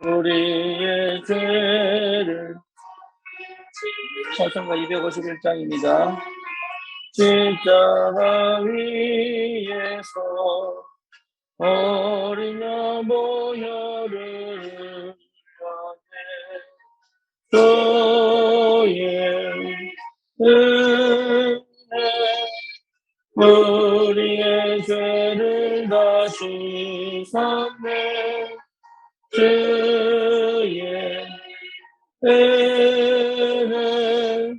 우리의 죄를 찬송가 251장입니다. 십자가 위에서 어린 양 보혈을 흘렸네. 너의 은혜 우리의 죄를 다 씻었네. 주의 은혜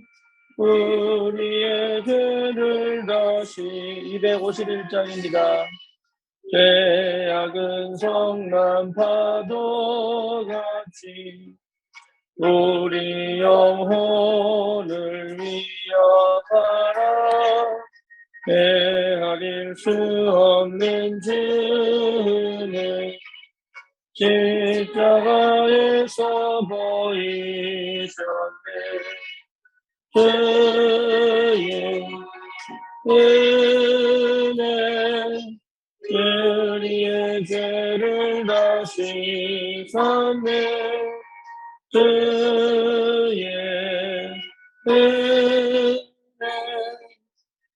우리의 죄를 다시 251장입니다. 죄악은 성난 파도같이 우리 영혼을 위협하라. 헤아릴 수 없는 주는 십자가에서 보이셨네. 주의 은혜 우리의 죄를 다 씻었네. 주의 은혜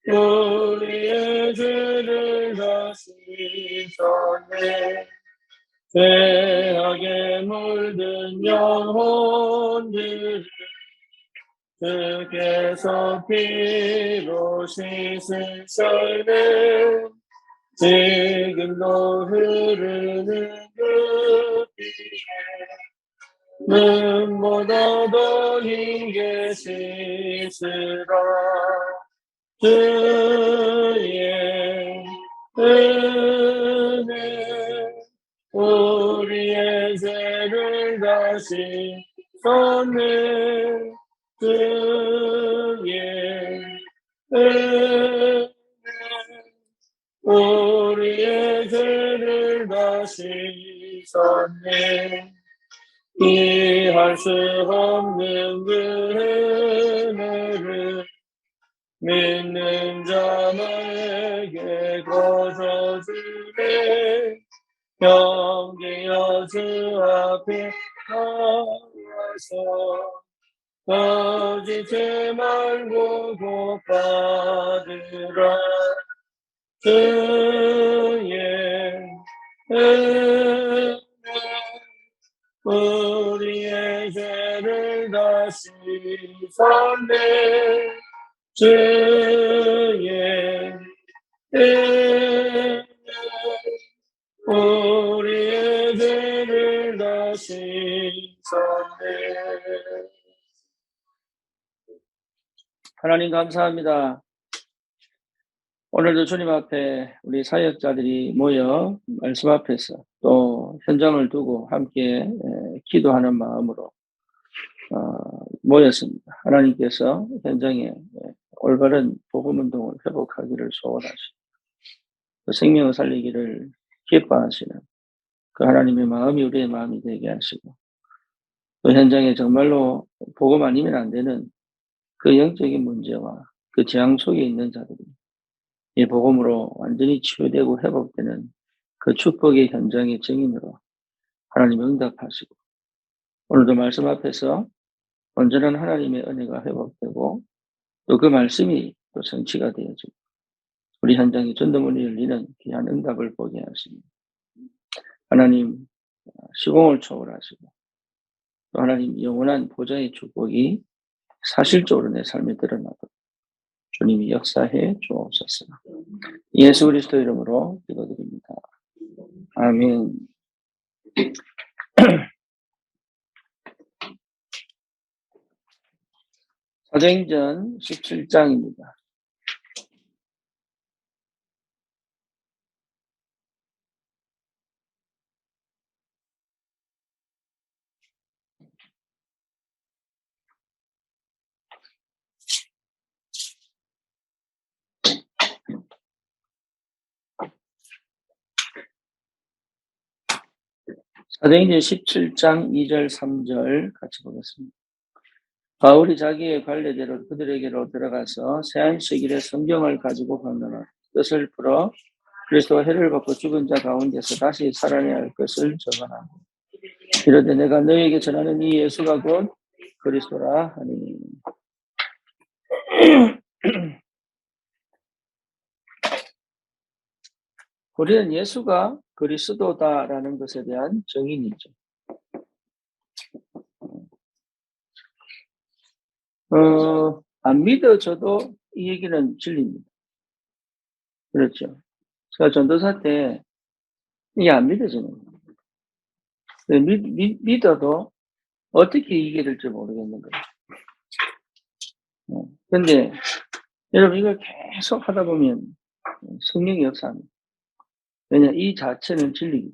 우리의 죄를 다 씻었네. 죄악에 물든 영혼들을 주께서 피로 씻으셨네. 지금도 흐르는 그 피에 눈보다 더 힘게 씻으라. 주의 은혜 우리의 죄를 다시 씻었네. 주의 은혜 우리의 죄를 다시 씻었네. 이해할 수 없는 그 은혜를 믿는 자에게 거저주네. 경계여 주 앞에 나와서 거짓지 말고 복 받으라. 주의 은혜 우리의 죄를 다 씻었네. 주의 은혜 우리의 죄를 다 씻었네. 하나님 감사합니다. 오늘도 주님 앞에 우리 사역자들이 모여 말씀 앞에서 또 현장을 두고 함께 기도하는 마음으로 모였습니다. 하나님께서 현장에 올바른 복음운동을 회복하기를 소원하시고 그 생명을 살리기를 기뻐하시는 그 하나님의 마음이 우리의 마음이 되게 하시고 또 현장에 정말로 복음 아니면 안 되는 그 영적인 문제와 그 재앙 속에 있는 자들이 이 복음으로 완전히 치유되고 회복되는 그 축복의 현장의 증인으로 하나님 응답하시고 오늘도 말씀 앞에서 온전한 하나님의 은혜가 회복되고 또 그 말씀이 또 성취가 되어지고 우리 현장에 전도문이 열리는 귀한 응답을 보게 하시니 하나님 시공을 초월하시고 또 하나님 영원한 보좌의 축복이 사실적으로 내 삶에 드러나도록 주님이 역사해 주옵소서. 예수 그리스도 이름으로 기도드립니다. 아멘. 사도행전 17장입니다. 사도행전 17장 2절 3절 같이 보겠습니다. 바울이 자기의 관례대로 그들에게로 들어가서 세안식일에 성경을 가지고 건너는 뜻을 풀어 그리스도가 해를 받고 죽은 자 가운데서 다시 살아내야 할 것을 전하고 이르되 내가 너에게 전하는 이 예수가 곧 그리스도라 하니. 우리는 예수가 그리스도다라는 것에 대한 정의이죠. 안 믿어져도 이 얘기는 진리입니다. 그렇죠. 제가 전도사 때 이게 안 믿어지는 거예요. 믿어도 어떻게 이기게 될지 모르겠는 거예요. 근데 여러분 이걸 계속 하다 보면 성령의 역사입니다. 왜냐 이 자체는 진리이기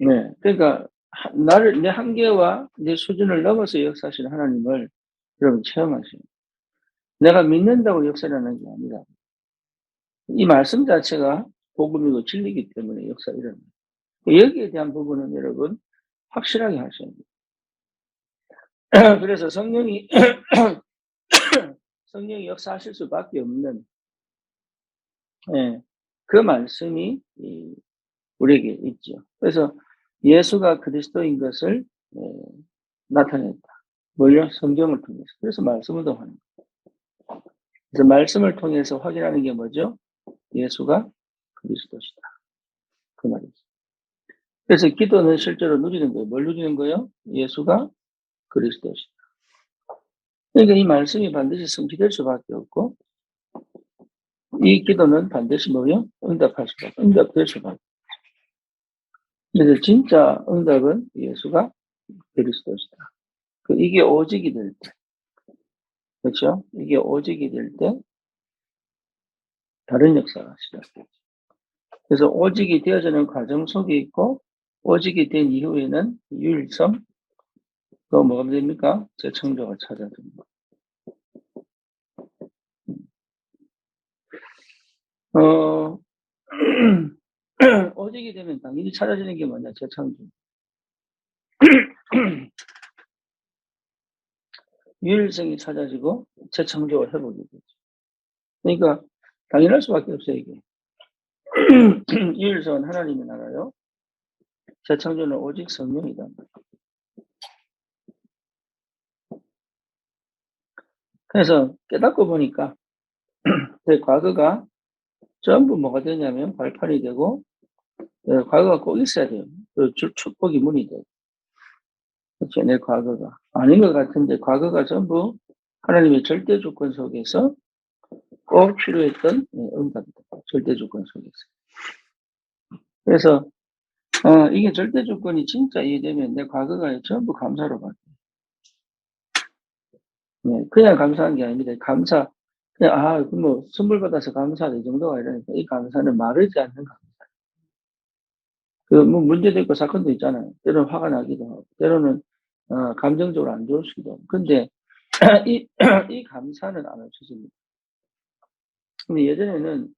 때문에. 네. 그러니까 나를 내 한계와 내 수준을 넘어서 역사하시는 하나님을 여러분 체험하세요. 내가 믿는다고 역사라는 게 아니라 이 말씀 자체가 복음이고 진리이기 때문에 역사가 일어납니다. 여기에 대한 부분은 여러분 확실하게 하셔야 돼요. 그래서 성령이 역사하실 수밖에 없는 그 말씀이 우리에게 있죠. 그래서 예수가 그리스도인 것을 나타냈다. 뭘요? 성경을 통해서. 그래서 말씀을 통하는 거예요. 그래서 말씀을 통해서 확인하는 게 뭐죠? 예수가 그리스도시다. 그 말이죠. 그래서 기도는 실제로 누리는 거예요. 뭘 누리는 거예요? 예수가 그리스도시다. 그러니까 이 말씀이 반드시 성취될 수밖에 없고 이 기도는 반드시 뭐요? 응답될 수밖에 없고. 그래서 진짜 응답은 예수가 그리스도시다. 이게 오직이 될 때, 그렇죠? 이게 오직이 될 때 다른 역사가 시작되죠. 그래서 오직이 되어지는 과정 속에 있고 오직이 된 이후에는 유일성, 또 뭐가 됩니까? 재창조가 찾아듭니다. 오직이 되면 당연히 찾아지는 게 뭐냐? 재창조. 유일성이 찾아지고 재창조가 회복이 되죠. 그러니까 당연할 수밖에 없어요, 이게. 유일성은 하나님의 나라요. 재창조는 오직 성령이다. 그래서 깨닫고 보니까 제 과거가 전부 뭐가 되냐면 발판이 되고 과거가 꼭 있어야 돼요. 그 축복이 문이 돼요. 그렇죠. 내 과거가 아닌 것 같은데 과거가 전부 하나님의 절대 조건 속에서 꼭 필요했던 응답이다. 절대 조건 속에서. 그래서 이게 절대 조건이 진짜 이해되면 내 과거가 전부 감사로 바뀌어요. 네, 그냥 감사한 게 아닙니다. 그냥 뭐 선물 받아서 감사하다 이 정도가 아니라니까 이 감사는 마르지 않는 감사. 뭐 문제도 있고 사건도 있잖아요. 때로는 화가 나기도 하고, 때로는 감정적으로 안 좋을 수도 하고. 근데 이 감사는 안 없어집니다. 근데 예전에는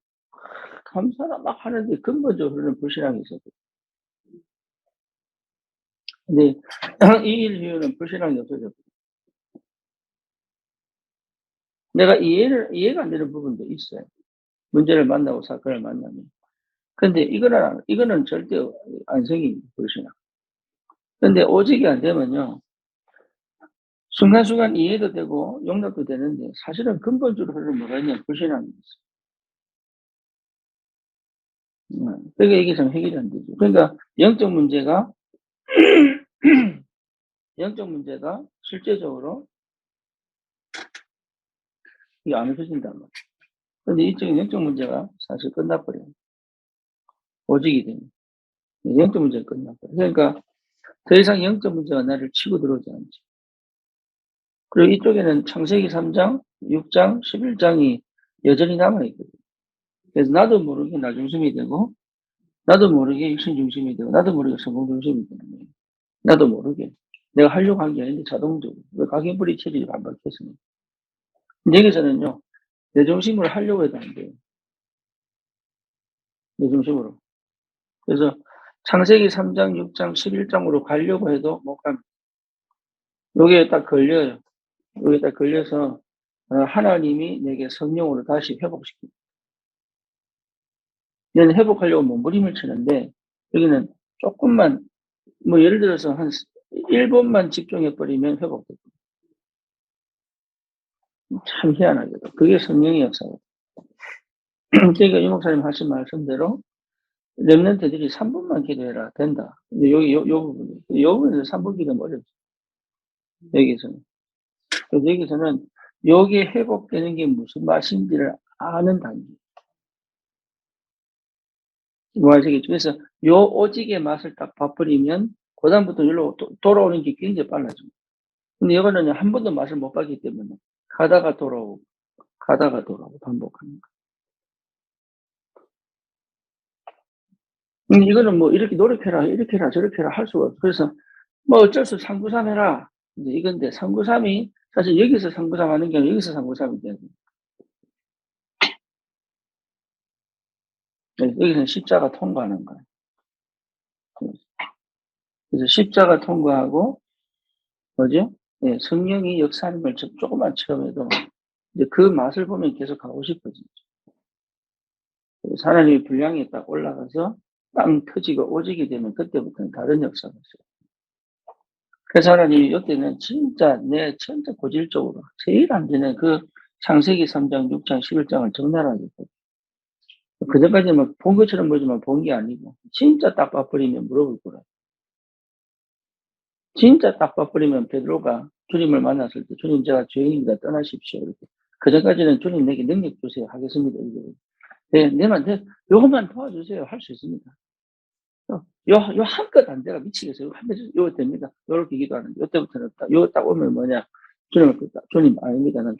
감사를 막 하는데 근본적으로는 불신앙이 있었거든요. 근데 이 일 이후는 불신앙이 없어졌거든요. 내가 이해가 안 되는 부분도 있어요. 문제를 만나고 사건을 만나면. 근데 이거는 절대 안 생깁니다. 불신앙. 근데 오직이 안 되면요. 순간순간 이해도 되고 용납도 되는데 사실은 근본적으로 뭐가 있냐면 불신앙이 있어요. 그러니까 이게 좀 해결이 안 되죠. 그러니까 영적 문제가 실제적으로 이게 안 없어진단 말이에요. 근데 이쪽은 영적 문제가 사실 끝나버려요. 오직이 되면. 영적 문제가 끝나버려요. 그러니까 더 이상 영적 문제가 나를 치고 들어오지 않지. 그리고 이쪽에는 창세기 3장, 6장, 11장이 여전히 남아있거든요. 그래서 나도 모르게 나 중심이 되고, 나도 모르게 육신 중심이 되고, 나도 모르게 성공 중심이 되는 거예요. 나도 모르게. 내가 하려고 한 게 아닌데 자동적으로. 왜 각인불이 체질이 반복했으니까. 근데 여기서는요, 내 중심으로 하려고 해도 안 돼요. 내 중심으로. 그래서 창세기 3장, 6장, 11장으로 가려고 해도 못 갑니다. 여기에 딱 걸려요. 여기에 딱 걸려서 하나님이 내게 성령으로 다시 회복시킵니다. 얘는 회복하려고 몸부림을 치는데 여기는 조금만, 뭐 예를 들어서 한 1분만 집중해버리면 회복되고. 참 희한하게도. 그게 성령의 역사거든요. 그러니까 이 목사님 하신 말씀대로 렘넌트들이 3분만 기도해라 된다. 근데 요 부분이 요 부분에서 3분 기도는 어렵죠. 여기서는. 그래서 여기서는 요게 회복되는 게 무슨 맛인지를 아는 단계. 뭐 아시겠죠? 그래서 요 오직의 맛을 딱 봐버리면 그다음부터 일로 돌아오는 게 굉장히 빨라집니다. 근데 이거는 한 번도 맛을 못 봤기 때문에 가다가 돌아오고 반복하는 거. 이거는 뭐 이렇게 노력해라, 이렇게 해라, 저렇게 해라 할 수가 없어. 그래서 뭐 어쩔 수 393 해라. 이제 이건데 393이 사실 여기서 393 하는 게 아니라 여기서 393이 돼요. 여기서는 십자가 통과하는 거예요. 그래서 십자가 통과하고 뭐죠? 예, 성령이 역사하는 걸 조금만 체험해도 이제 그 맛을 보면 계속 가고 싶어지죠. 하나님의 분량이 딱 올라가서 땅 터지고 오지게 되면 그때부터는 다른 역사가 있어요. 그래서 하나님이 이때는 진짜 진짜 고질적으로 제일 안 되는 그 창세기 3장, 6장, 11장을 적나라하게 보고 그전까지 본 것처럼 보지만 본 게 아니고 진짜 딱 봐버리면 물어볼 거라. 진짜 딱 봐버리면 베드로가 주님을 만났을 때 주님 제가 죄인입니다. 떠나십시오. 이렇게. 그전까지는 주님 내게 능력 주세요. 하겠습니다. 네, 요것만 도와주세요. 할 수 있습니다. 요 한껏 안 돼가 미치겠어요. 요 됩니다. 요렇게 기도하는데 요때부터는 요 딱 오면 뭐냐. 주님 아닙니다. 날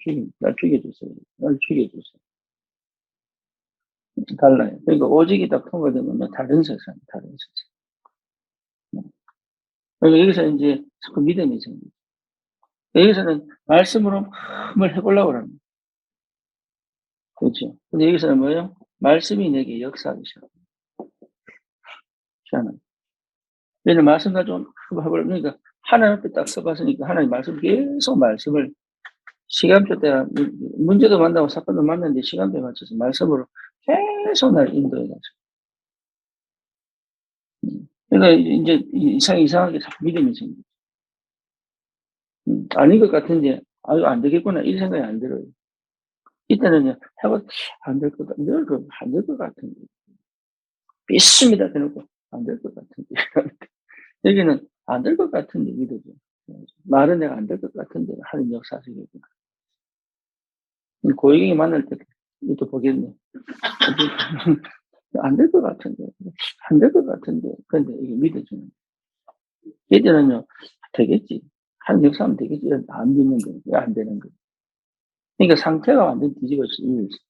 죽여주세요. 날 죽여주세요. 달라요. 그러니까 오직이 딱 통과되면 다른 세상. 그러니까 여기서 이제 자꾸 믿음이 생깁니다. 여기서는 말씀으로 마음을 해보려고 합니다. 그렇죠. 근데 여기서는 뭐예요? 말씀이 내게 역사하기 시작합니다. 얘는 말씀 가지고 해보려고 그러니까 하나님 앞에 딱 서봤으니까 하나님 계속 말씀을 시간표 때가 문제도 만나고 사건도 만났는데 시간표에 맞춰서 말씀으로 계속 날 인도해 가지고. 그러니까 이제 이상하게 자꾸 믿음이 생겨. 아닌 것 같은데 이거 안 되겠구나 이 생각이 안 들어요. 이때는요 안 될 것 같은데 믿습니다 대놓고 안 될 것 같은데 여기는 안 될 것 같은데 믿어줘. 말은 내가 안 될 것 같은데 하는 역사적이구나. 고객이 만날 때 또 보겠네. 안 될 것 같은데, 근데 이게 믿어주는. 얘들은요, 되겠지. 한 역사하면 되겠지. 안 믿는 거예요. 왜 안 되는 거예요. 그러니까 상태가 완전 뒤집어져.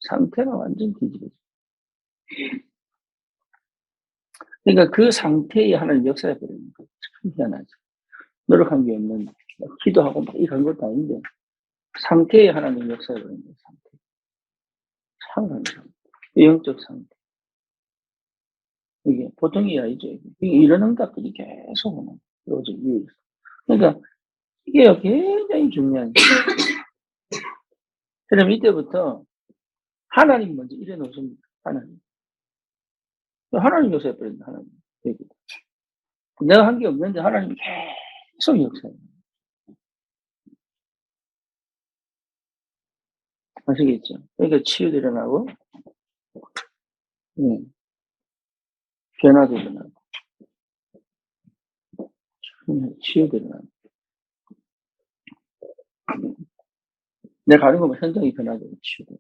상태가 완전 뒤집어져. 그러니까 그 상태에 하나님 역사해 버리는 거예요. 참 희한하죠. 노력한 게 없는, 기도하고 막 이런 것도 아닌데, 상태에 하나님 역사해 버리는 거예요. 상태. 참 감사합니다. 영적 상태. 이게 보통이 아니죠. 이런 응답들이 계속 오는 거예요. 그러니까 이게 굉장히 중요한 거예요. 그럼 이때부터 하나님 먼저 일해 놓습니다. 하나님 역사해 버린다. 하나님. 내가 한 게 없는데 하나님이 계속 역사해. 아시겠죠? 그러니까 치유도 일어나고, 변화도 일어나고, 치유도 일어나고. 내가 가는 거면 현장이 변화되고 치유도.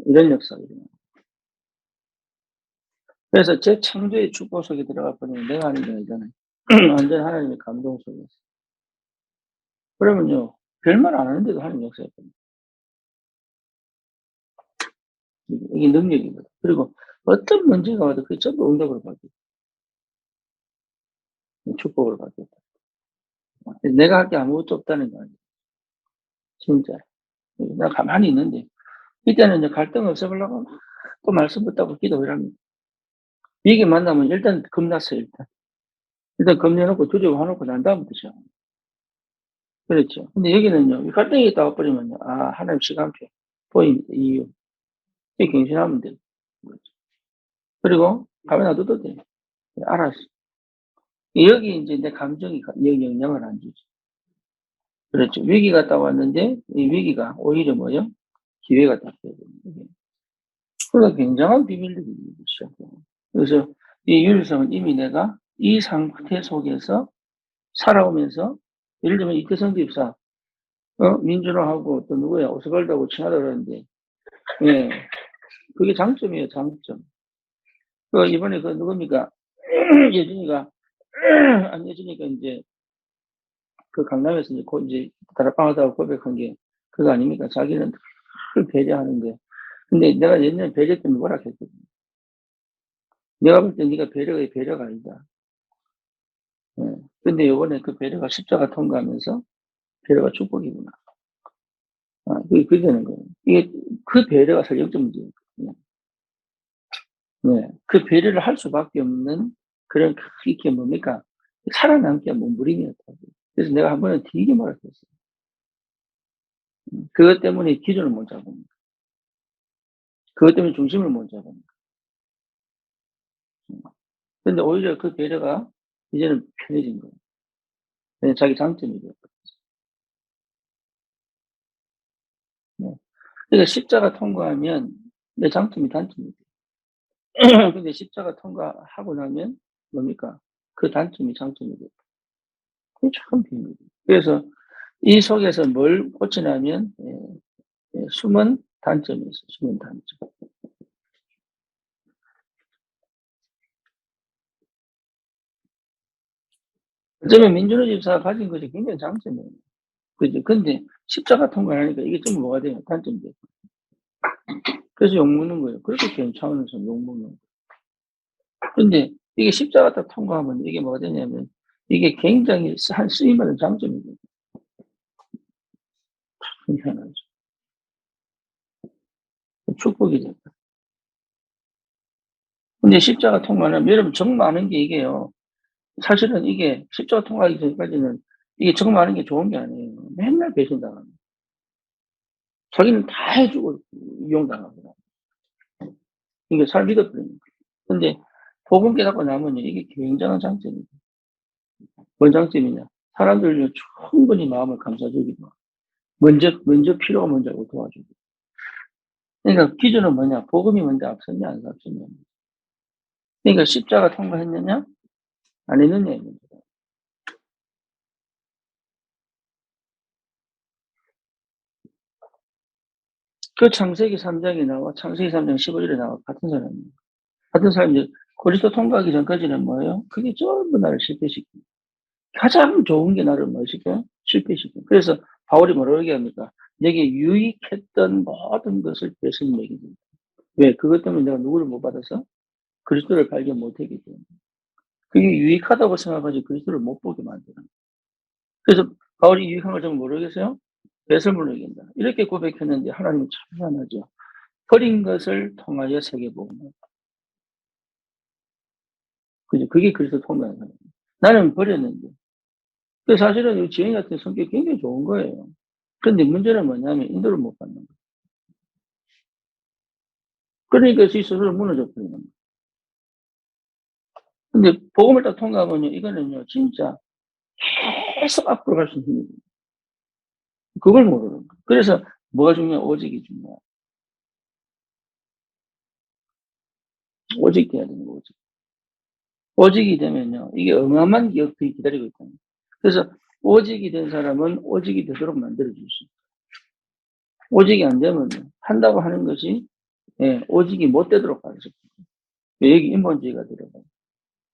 이런 역사가 일어나요. 그래서 제 창조의 축복 속에 들어가 버리면 내가 하는 게 아니잖아요. 완전 하나님의 감동 속에서. 그러면요, 별말 안 하는데도 하나님 역사해 버립니다. 이게 능력이거든. 그리고 어떤 문제가 와도 그게 전부 응답으로 바뀌어. 축복으로 바뀌었다. 내가 할 게 아무것도 없다는 거 아니에요. 진짜. 내가 가만히 있는데, 이때는 이제 갈등 없애보려고 막 또 말씀 붙잡고 기도를 합니다. 이게 만나면 일단 겁났어요, 일단 겁내놓고 두려워해놓고 난 다음부터 시작. 그렇죠. 근데 여기는요, 갈등이 있다 와버리면요, 하나님 시간표, 보입니다, 이유. 이게 갱신하면 돼요. 그리고 가만 놔둬도 돼. 알았어. 여기 이제 내 감정이 영향을 안 주지. 그렇죠. 위기가 딱 왔는데 이 위기가 오히려 뭐요? 기회가 딱 되거든요. 그러니까 굉장한 비밀들이 있는 것이죠. 그래서 이 유일성은 이미 내가 이 상태 속에서 살아오면서 예를 들면 이태성 집사, 민준호하고 또 누구야? 오스발드하고 친하다 그러는데, 예, 그게 장점이에요, 장점. 이번에 누굽니까? 예준이가, 안 예준이가 이제 강남에서 이제 다락방하다고 고백한 게 그거 아닙니까? 자기는 늘 배려하는데. 근데 내가 옛날에 배려 때문에 뭐라 했거든. 내가 볼 때 네가 배려가 아니다. 예. 근데 요번에 그 배려가 십자가 통과하면서 배려가 축복이구나. 그게 되는 거예요. 이게 그 배려가 사실 영적 문제예요. 네. 그 배려를 할 수밖에 없는 그런 이게 뭡니까? 살아남기 위한 몸부림이었다고. 그래서 내가 한 번은 되게 뭐라 했어요. 그것 때문에 기준을 못 잡으니까. 그것 때문에 중심을 못 잡으니까. 근데 오히려 그 배려가 이제는 편해진 거예요. 그냥 자기 장점이 돼요. 네. 그러니까 십자가 통과하면 내 장점이 단점이 돼요. 근데 십자가 통과하고 나면 뭡니까? 그 단점이 장점이 돼요. 그게 참 비밀이에요. 그래서 이 속에서 뭘 꽂히냐면 숨은 단점이 있어요. 숨은 단점. 어쩌면 민준호 집사가 가진 것이 굉장히 장점이에요. 그죠? 근데 십자가 통과하니까 이게 좀 뭐가 돼요? 단점이 돼요. 그래서 욕먹는 거예요. 그렇게 괜찮으면서 욕먹는 거예요. 근데 이게 십자가 딱 통과하면 이게 뭐가 되냐면 이게 굉장히 한 쓰임받은 장점이 돼요. 희한하죠. 축복이 돼요. 근데 십자가 통과는 여러분 정 많은 게 이게요. 사실은 이게 십자가 통과하기 전까지는 이게 정 많은 게 좋은 게 아니에요. 맨날 배신당하는. 자기는 다 해주고 이용당하고. 이게 잘 믿어버리는 거예요. 근데 복음 깨닫고 나면요, 이게 굉장한 장점이에요. 뭔 장점이냐? 사람들을 충분히 마음을 감싸주기도 하고, 먼저 필요가 먼저 알고 도와주고. 그러니까 기준은 뭐냐? 복음이 먼저 앞섰냐, 안 앞섰냐. 그러니까 십자가 통과했느냐, 안 했느냐의 문제다. 그 창세기 3장에 나와, 창세기 3장 15절에 나와, 같은 사람이에요. 같은 사람이 그리스도 통과하기 전까지는 뭐예요? 그게 전부 나를 실패시키고, 가장 좋은 게 나를 뭐 시켜? 실패시켜. 그래서 바울이 뭐라고 얘기합니까? 내게 유익했던 모든 것을 배신 먹이다. 왜? 그것 때문에 내가 누구를 못 받아서 그리스도를 발견 못하기 때문에. 그게 유익하다고 생각하지 그리스도를 못 보게 만드는. 그래서 바울이 유익한 걸 좀 모르겠어요? 배설물로 이긴다. 이렇게 고백했는데 하나님은 참 희한하죠. 버린 것을 통하여 세계 복음을. 그죠? 그게 그리스도 통과하는 거예요. 나는 버렸는데. 그 사실은 이 지영이 같은 성격이 굉장히 좋은 거예요. 그런데 문제는 뭐냐면 인도를 못 받는 거예요. 그러니까 스스로 무너져 버리는 거예요. 근데 복음을 딱 통과하면요, 이거는요, 진짜 계속 앞으로 갈 수 있는 힘이에요. 그걸 모르는 거예요. 그래서 뭐가 중요해? 오직이 중요해. 오직 돼야 되는 거, 오직. 오직이 되면요, 이게 어마어마한 기업들이 기다리고 있다는 거예요. 그래서 오직이 된 사람은 오직이 되도록 만들어줄 수 있어요. 오직이 안 되면 한다고 하는 것이 오직이 못 되도록 하죠. 여기 인본주의가 들어가고,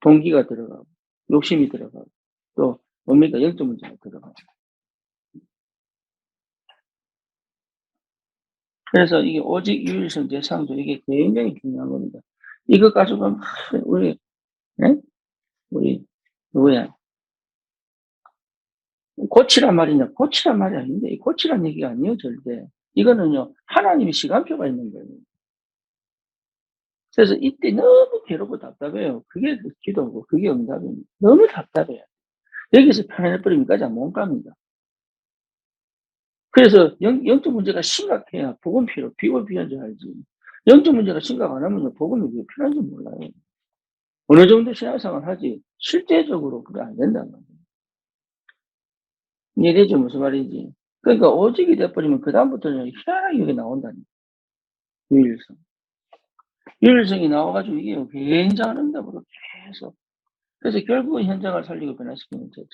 동기가 들어가고, 욕심이 들어가고, 또 뭡니까? 영적 문제가 들어가고. 그래서 이게 오직 유일성 대상도 이게 굉장히 중요한 겁니다. 이것 가지고 우리 네? 우리 누구야? 고치란 말이냐? 고치란 말이 아닌데 이 고치란 얘기가 아니에요, 절대. 이거는요, 하나님이 시간표가 있는 거예요. 그래서 이때 너무 괴롭고 답답해요. 그게 기도고 그게 응답입니다. 너무 답답해요. 여기서 편안해버리면까지 못 갑니다. 그래서 영적 문제가 심각해야 복음 필요, 비고 비한 줄 알지. 영적 문제가 심각 안 하면요, 복음이 왜 필요한지 몰라요. 어느 정도 신앙생활 하지, 실제적으로 그게 안 된다는 거예요. 이해되죠? 무슨 말인지. 그러니까 오직이 돼버리면 그다음부터는 희한하게 이게 나온다니까. 유일성. 유일성이 나와가지고 이게 굉장한 응답으로 계속. 그래서 결국은 현장을 살리고 변화시키는 거죠.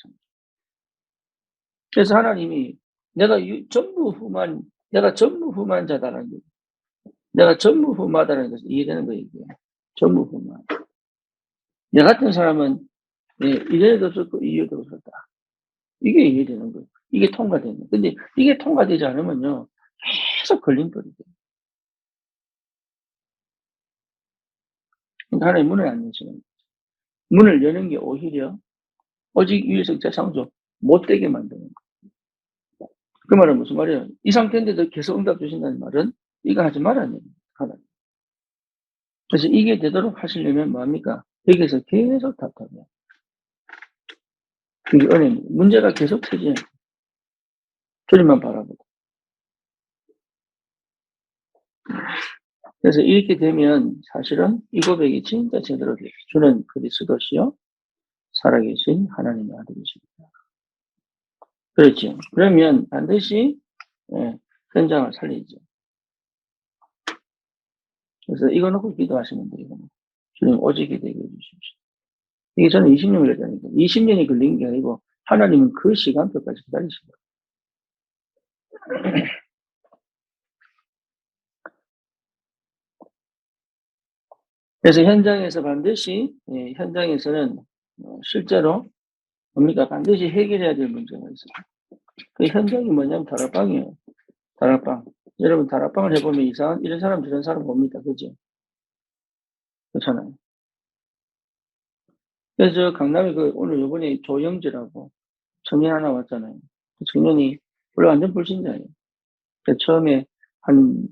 그래서 하나님이 내가 내가 전무후무한자다라는 거, 내가 전무후무하다는 것을 이해되는 거예요, 이게. 전무후무. 내 같은 사람은, 예, 이래도 없었고, 이해도 없었다. 이게 이해되는 거예요. 이게 통과되는 거예요. 근데 이게 통과되지 않으면요, 계속 걸림돌이 돼요. 그러니까 하나님 문을 안 여시는 거예요. 문을 여는 게 오히려 오직 유일성자 창조 못되게 만드는 거예요. 그 말은 무슨 말이에요? 이 상태인데도 계속 응답 주신다는 말은 이거 하지 말아야 돼요. 하나님. 그래서 이게 되도록 하시려면 뭐합니까? 여기서 계속 답답해요. 이게 은혜입니다. 문제가 계속 터지는 거예요. 주님만 바라보고. 그래서 이렇게 되면 사실은 이 고백이 진짜 제대로 돼요. 주는 그리스도시요 살아계신 하나님의 아들이십니다. 그렇죠. 그러면 반드시, 예, 현장을 살리죠. 그래서 이거 놓고 기도하시면 돼요. 이거는. 주님 오직이 되게 해주십시오. 이게 저는 20년 걸렸다니까. 20년이 걸린 게 아니고 하나님은 그 시간표까지 기다리신 거예요. 그래서 현장에서 반드시, 예, 현장에서는 실제로 뭡니까? 반드시 해결해야 될 문제가 있어요. 그 현장이 뭐냐면 다락방이에요. 다락방. 여러분 다락방을 해보면 이런 사람 저런 사람 봅니다. 그죠? 그렇잖아요. 그래서 강남에 오늘 요번에 조영지라고 청년 하나 왔잖아요. 그 청년이 원래 완전 불신자예요. 처음에 한,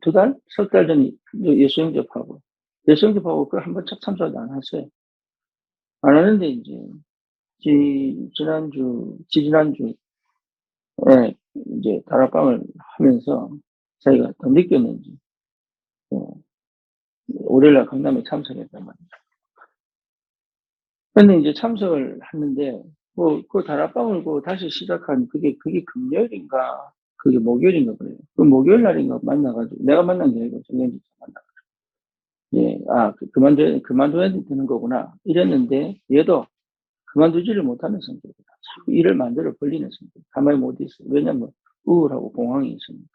두 달? 석 달 전에 예수 영접하고, 예수 영접하고 그걸 한번 참석도 안 했어요. 안 하는데, 이제, 지지난주에, 이제 다락방을 하면서 자기가 더 느꼈는지, 어, 월요일날 강남에 참석했단 말이에요. 근데 이제 참석을 했는데, 그 다락방을 다시 시작한 그게 금요일인가, 그게 목요일인가 그래요. 그 목요일 날인가 만나가지고, 내가 만난 게 아니고, 정현지 만나. 예, 그만둬야 되는 거구나. 이랬는데, 얘도 그만두지를 못하는 성격이다. 자꾸 일을 만들어 벌리는 성격. 가만히 못 있어. 왜냐면, 우울하고 공황이 있으니까.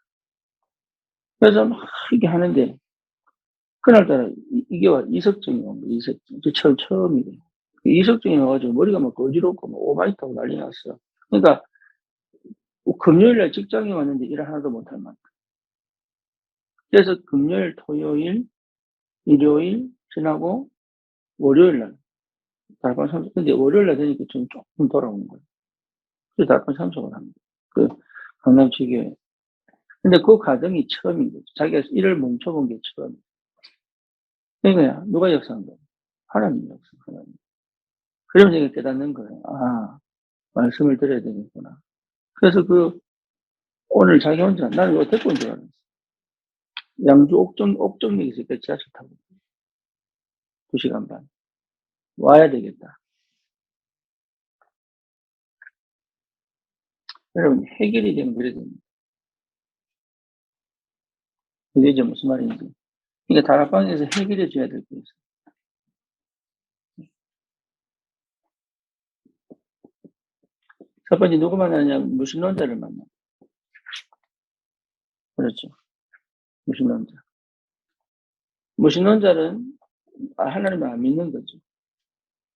그래서 막 이렇게 하는데, 그날따라 이게 이석증이 온 거야, 이석증. 처음이래. 이석증이 와가지고 머리가 막 어지럽고 막 오바이트하고 난리 났어. 그러니까, 금요일날 직장에 왔는데 일을 하나도 못할 만큼. 그래서 금요일, 토요일, 일요일 지나고 월요일날 달방 참석. 근데 월요일날 되니까 좀 조금 돌아오는 거예요. 그래서 달방 참석을 합니다. 그 강남 지교에. 근데 그 과정이 처음인 거죠. 자기가 일을 멈춰본 게 처음이에요. 그러니까 누가 역사한 거예요? 하나님이 역사, 하나님. 그러면서 이게 깨닫는 거예요. 아, 말씀을 드려야 되겠구나. 그래서 오늘 자기 혼자, 나는 이거 데리고 온 줄 알았어. 양주 옥정역에서 그 지하철 타고 2시간 반. 와야 되겠다. 여러분, 해결이 되면 그래야 됩니다. 이게 이제 무슨 말인지. 그러니까 다락방에서 해결해 줘야 될 게 있어요. 첫 번째 누구 만나냐면 무신론자를 만나. 그렇죠. 무신론자. 무신론자는 하나님을 안 믿는 거죠.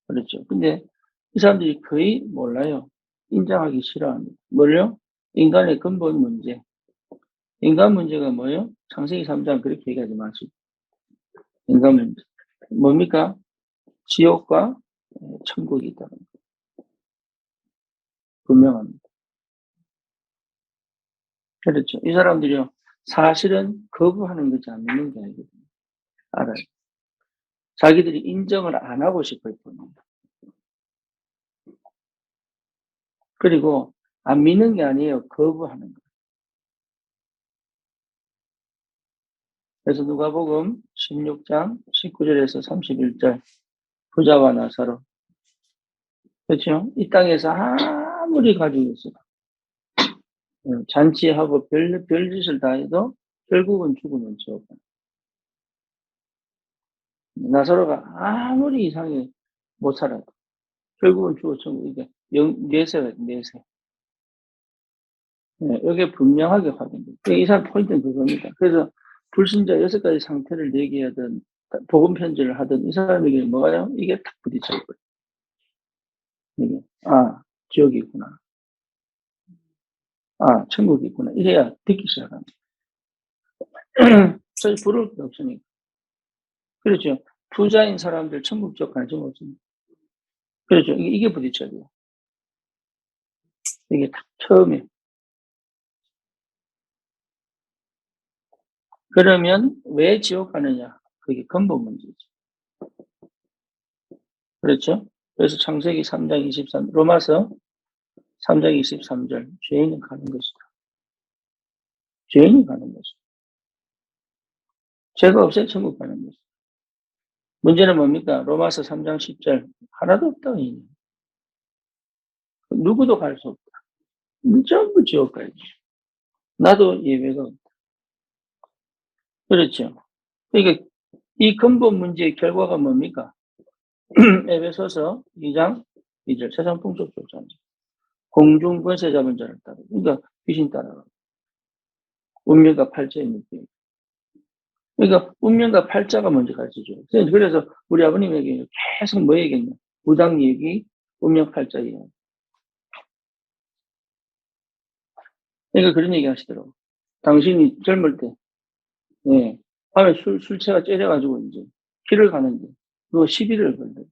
그렇죠. 근데 이 사람들이 거의 몰라요. 인정하기 싫어합니다. 뭘요? 인간의 근본 문제. 인간 문제가 뭐예요? 창세기 3장 그렇게 얘기하지 마시고. 인간 문제. 뭡니까? 지옥과 천국이 있다는 거. 분명합니다. 그렇죠. 이 사람들이요. 사실은 거부하는 거지 안 믿는 게 아니거든요. 알아요. 자기들이 인정을 안 하고 싶을 뿐입니다. 그리고 안 믿는 게 아니에요. 거부하는 거. 그래서 누가복음 16장 19절에서 31절 부자와 나사로. 그렇죠? 이 땅에서 아무리 가지고 있어도 잔치하고 별짓을 다 해도 결국은 죽으면 지옥. 나사로가 아무리 이상하게 못 살아도 결국은 죽어 천국. 이게 내세가 내세. 네, 이게 분명하게 확인돼요. 이 사람 포인트는 그겁니다. 그래서 불신자 6가지 상태를 얘기하든 복음 편지를 하든 이 사람에게 뭐가요? 이게 탁 부딪혀요. 이게 지옥이 있구나. 천국이 있구나. 이래야 듣기 시작합니다. 저희 부를 게 없으니까. 그렇죠. 부자인 사람들 천국 쪽 관심 없습니다. 그렇죠. 이게 부딪혀야 돼요. 이게 딱 처음에. 그러면 왜 지옥 가느냐? 그게 근본 문제죠. 그렇죠? 그래서 창세기 3장 23, 로마서 3장 23절, 죄인은 가는 것이다. 죄인이 가는 것이다. 죄가 없어야 천국 가는 것이다. 문제는 뭡니까? 로마서 3장 10절, 하나도 없다. 누구도 갈 수 없다. 전부 지옥 가야지. 나도 예외가 없다. 그렇죠? 그러니까 이 근본 문제의 결과가 뭡니까? 에베소서 2장 2절, 세상 풍속 쫓아 공중 권세 잡은 자를 따라. 그러니까 귀신 따라가. 운명과 팔자의 느낌. 그러니까 운명과 팔자가 먼저 가르쳐줘요. 그래서 우리 아버님에게 계속 뭐 얘기했냐? 무당 얘기, 운명 팔자 얘기. 그러니까 그런 얘기 하시더라고. 당신이 젊을 때, 예, 밤에 술채가 째려가지고 이제 길을 가는데, 그거 시비를 걸려.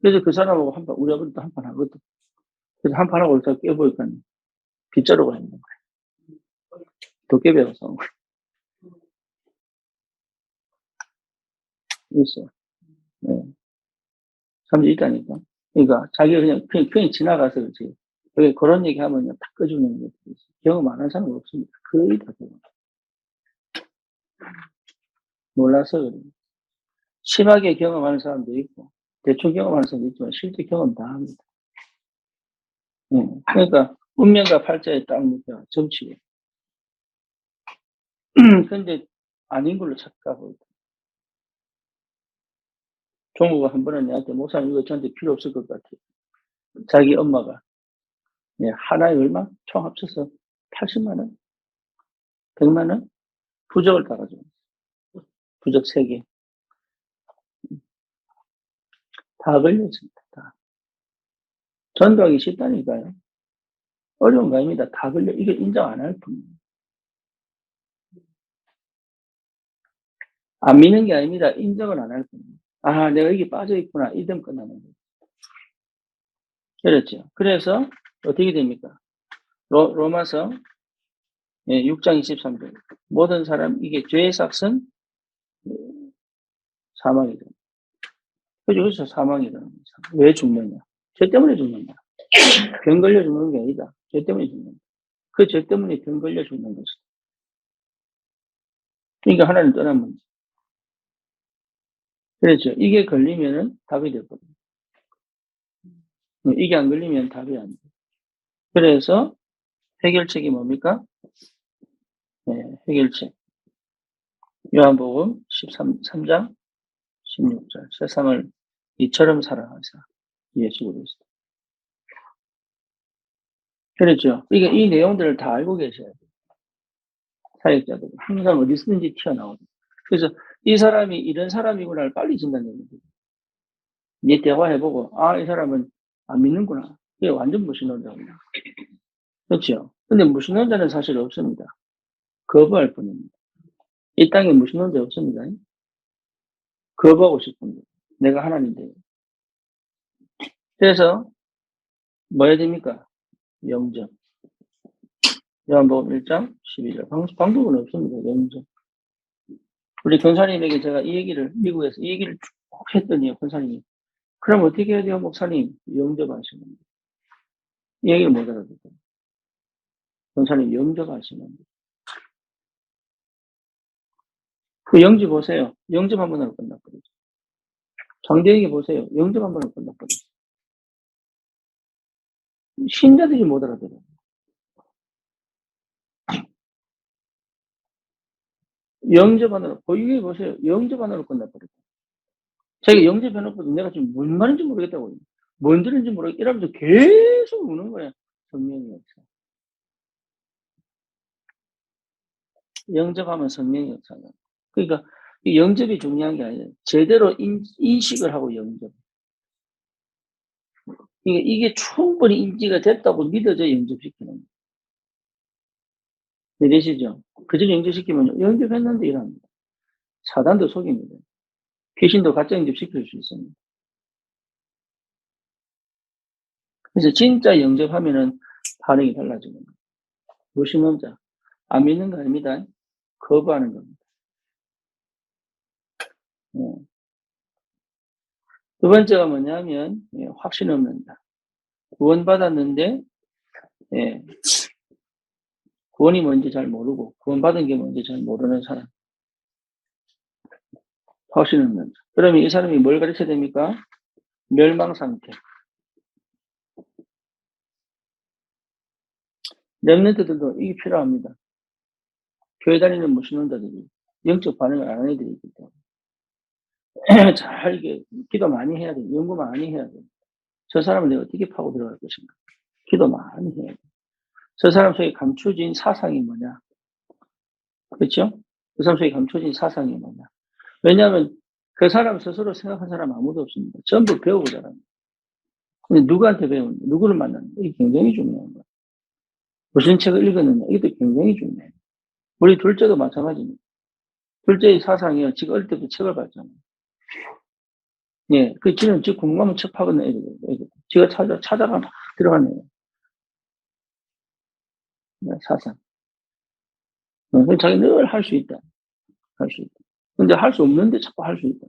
그래서 그 사람하고 우리 아버지도 한판 하거든. 그래서 한판 하고 있다가 깨보니까 빗자루가 있는 거야. 도깨비하고 싸운 거야. 있어. 네. 사람들이 있다니까. 그러니까 자기가 그냥 지나가서 그렇지. 왜 그런 얘기 하면 탁 꺼주는 것들이 있어. 경험 안 한 사람은 없습니다. 거의 다 경험. 몰라서 그래요. 심하게 경험하는 사람도 있고, 대충 경험하는 사람도 있지만, 실제 경험 다 합니다. 그러니까, 운명과 팔자에 딱 묶여, 정치에. 근데, 아닌 걸로 착각하고 있다. 종우가 한 번은 내한테, 목사님, 이거 저한테 필요 없을 것 같아요. 자기 엄마가, 하나에 얼마? 총 합쳐서 80만원? 100만원? 부적을 따가지고. 부적 3개. 다 걸렸습니다. 다. 전도하기 쉽다니까요. 어려운 거 아닙니다. 다 걸려. 이게 인정 안 할 뿐이에요. 안 믿는 게 아닙니다. 인정을 안 할 뿐이에요. 내가 여기 빠져있구나. 이러면 끝나는 거예요. 그렇죠. 그래서 어떻게 됩니까? 로마서 6장 23절. 모든 사람, 이게 죄의 삭은 사망이다. 그죠? 그래서 사망이다. 왜 죽느냐? 죄 때문에 죽는다. 병 걸려 죽는 게 아니다. 죄 때문에 죽는다. 그 죄 때문에 병 걸려 죽는 것이다. 그러니까 하나님 떠난 문제. 그렇죠. 이게 걸리면은 답이 되거든요. 이게 안 걸리면 답이 안 돼. 그래서 해결책이 뭡니까? 해결책. 요한복음 13장 16절. 세상을 이처럼 사랑하사 예수 그리스도. 그렇죠. 그러니까 이 내용들을 다 알고 계셔야 돼요. 사역자들 항상 어디서든지 튀어나오고. 그래서 이 사람이 이런 사람이구나를 빨리 진단해야 돼요. 네 대화해보고 이 사람은 안 믿는구나. 이게 완전 무신론자구나. 그렇죠. 근데 무신론자는 사실 없습니다. 거부할 뿐입니다. 이 땅에 무신론자 없습니다. 거부하고 싶습니다. 내가 하나님인데. 그래서 뭐 해야 됩니까? 영접. 요한복음 1장 12절. 방법은 없습니다. 영접. 우리 권사님에게 제가 이 얘기를, 미국에서 이 얘기를 쭉 했더니, 권사님이, 그럼 어떻게 해야 돼요, 목사님? 영접하시는 거예요. 이 얘기를 못 알아듣어요. 권사님, 영접하시는 거예요. 그 영지 보세요. 영접 한 번으로 끝나버리죠. 장대에게 보세요. 영접 한 번으로 끝나버리죠. 신자들이 못 알아들어요. 영접 안으로, 보이게 보세요. 영접 안으로 끝나버리죠. 자기가 영접해놓고도 내가 지금 뭔 말인지 모르겠다고. 뭔 들인지 모르겠다. 이러면서 계속 우는 거야. 성령이 없어. 영접하면 성령이 없잖아. 그러니까 이 영접이 중요한 게 아니에요. 제대로 인식을 하고 영접. 이게 충분히 인지가 됐다고 믿어져 영접시키는 거예요. 이해되시죠? 그전에 영접시키면 영접했는데 이랍니다. 사단도 속입니다. 귀신도 가짜 영접시킬 수 있습니다. 그래서 진짜 영접하면은 반응이 달라지는 거예요. 무심한 자. 안 믿는 거 아닙니다. 거부하는 겁니다. 두 번째가 뭐냐면, 확신 없는 자. 구원받았는데, 구원이 뭔지 잘 모르고, 구원받은 게 뭔지 잘 모르는 사람. 확신 없는 자. 그러면 이 사람이 뭘 가르쳐야 됩니까? 멸망 상태. 렘넌트들도 이게 필요합니다. 교회 다니는 무신론자들이 영적 반응을 안 하는 애들이 있기 때문에 잘 이게 기도 많이 해야 돼. 연구 많이 해야 돼. 저 사람을 내가 어떻게 파고 들어갈 것인가. 기도 많이 해야 돼. 저 사람 속에 감춰진 사상이 뭐냐. 그렇죠? 그 사람 속에 감춰진 사상이 뭐냐. 왜냐하면 그 사람 스스로 생각한 사람 아무도 없습니다. 전부 배우고 자랍니다. 근데 누구한테 배우는, 누구를 만나는, 이게 굉장히 중요한 거예요. 무슨 책을 읽었느냐, 이것도 굉장히 중요해요. 우리 둘째도 마찬가지입니다. 둘째의 사상이요. 지가 어릴 때부터 책을 봤잖아요. 예, 지는 지 궁금하면 책 파거든요, 애들. 지가 찾아가 들어가네요. 사상. 자기 늘 할 수 있다. 할 수 있다. 근데 할 수 없는데 자꾸 할 수 있다.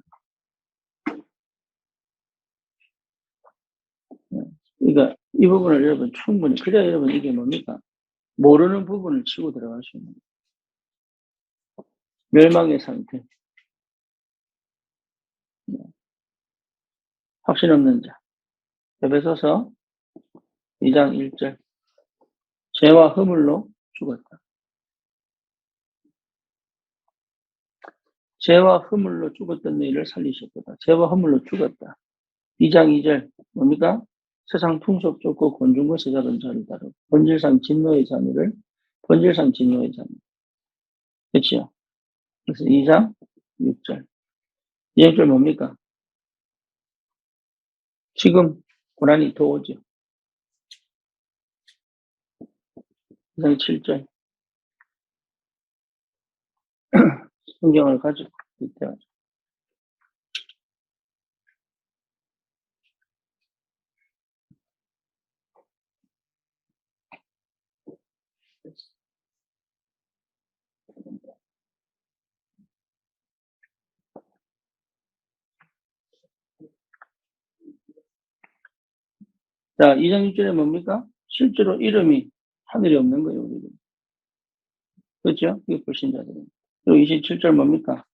그러니까 이 부분을 여러분 충분히, 그래야 여러분 이게 뭡니까? 모르는 부분을 치고 들어갈 수 있는 멸망의 상태. 확신 없는 자. 에베소서 2장 1절. 죄와 허물로 죽었다. 죄와 허물로 죽었던 너희를 살리셨다. 죄와 허물로 죽었다. 2장 2절. 뭡니까? 세상 풍속 쫓고 곤중과 세자던 자를 따르고 본질상 진노의 자녀를 본질상 진노의 자녀. 그렇죠? 그래서 2장 6절. 2절 뭡니까? 지금 고난이 더 오죠. 2장 7절. 성경을 가지고 있대요. 자, 2장 6절에 뭡니까? 실제로 이름이 하늘에 없는 거예요, 우리는. 그렇죠? 이게 불신자들은. 그리고 27절 뭡니까?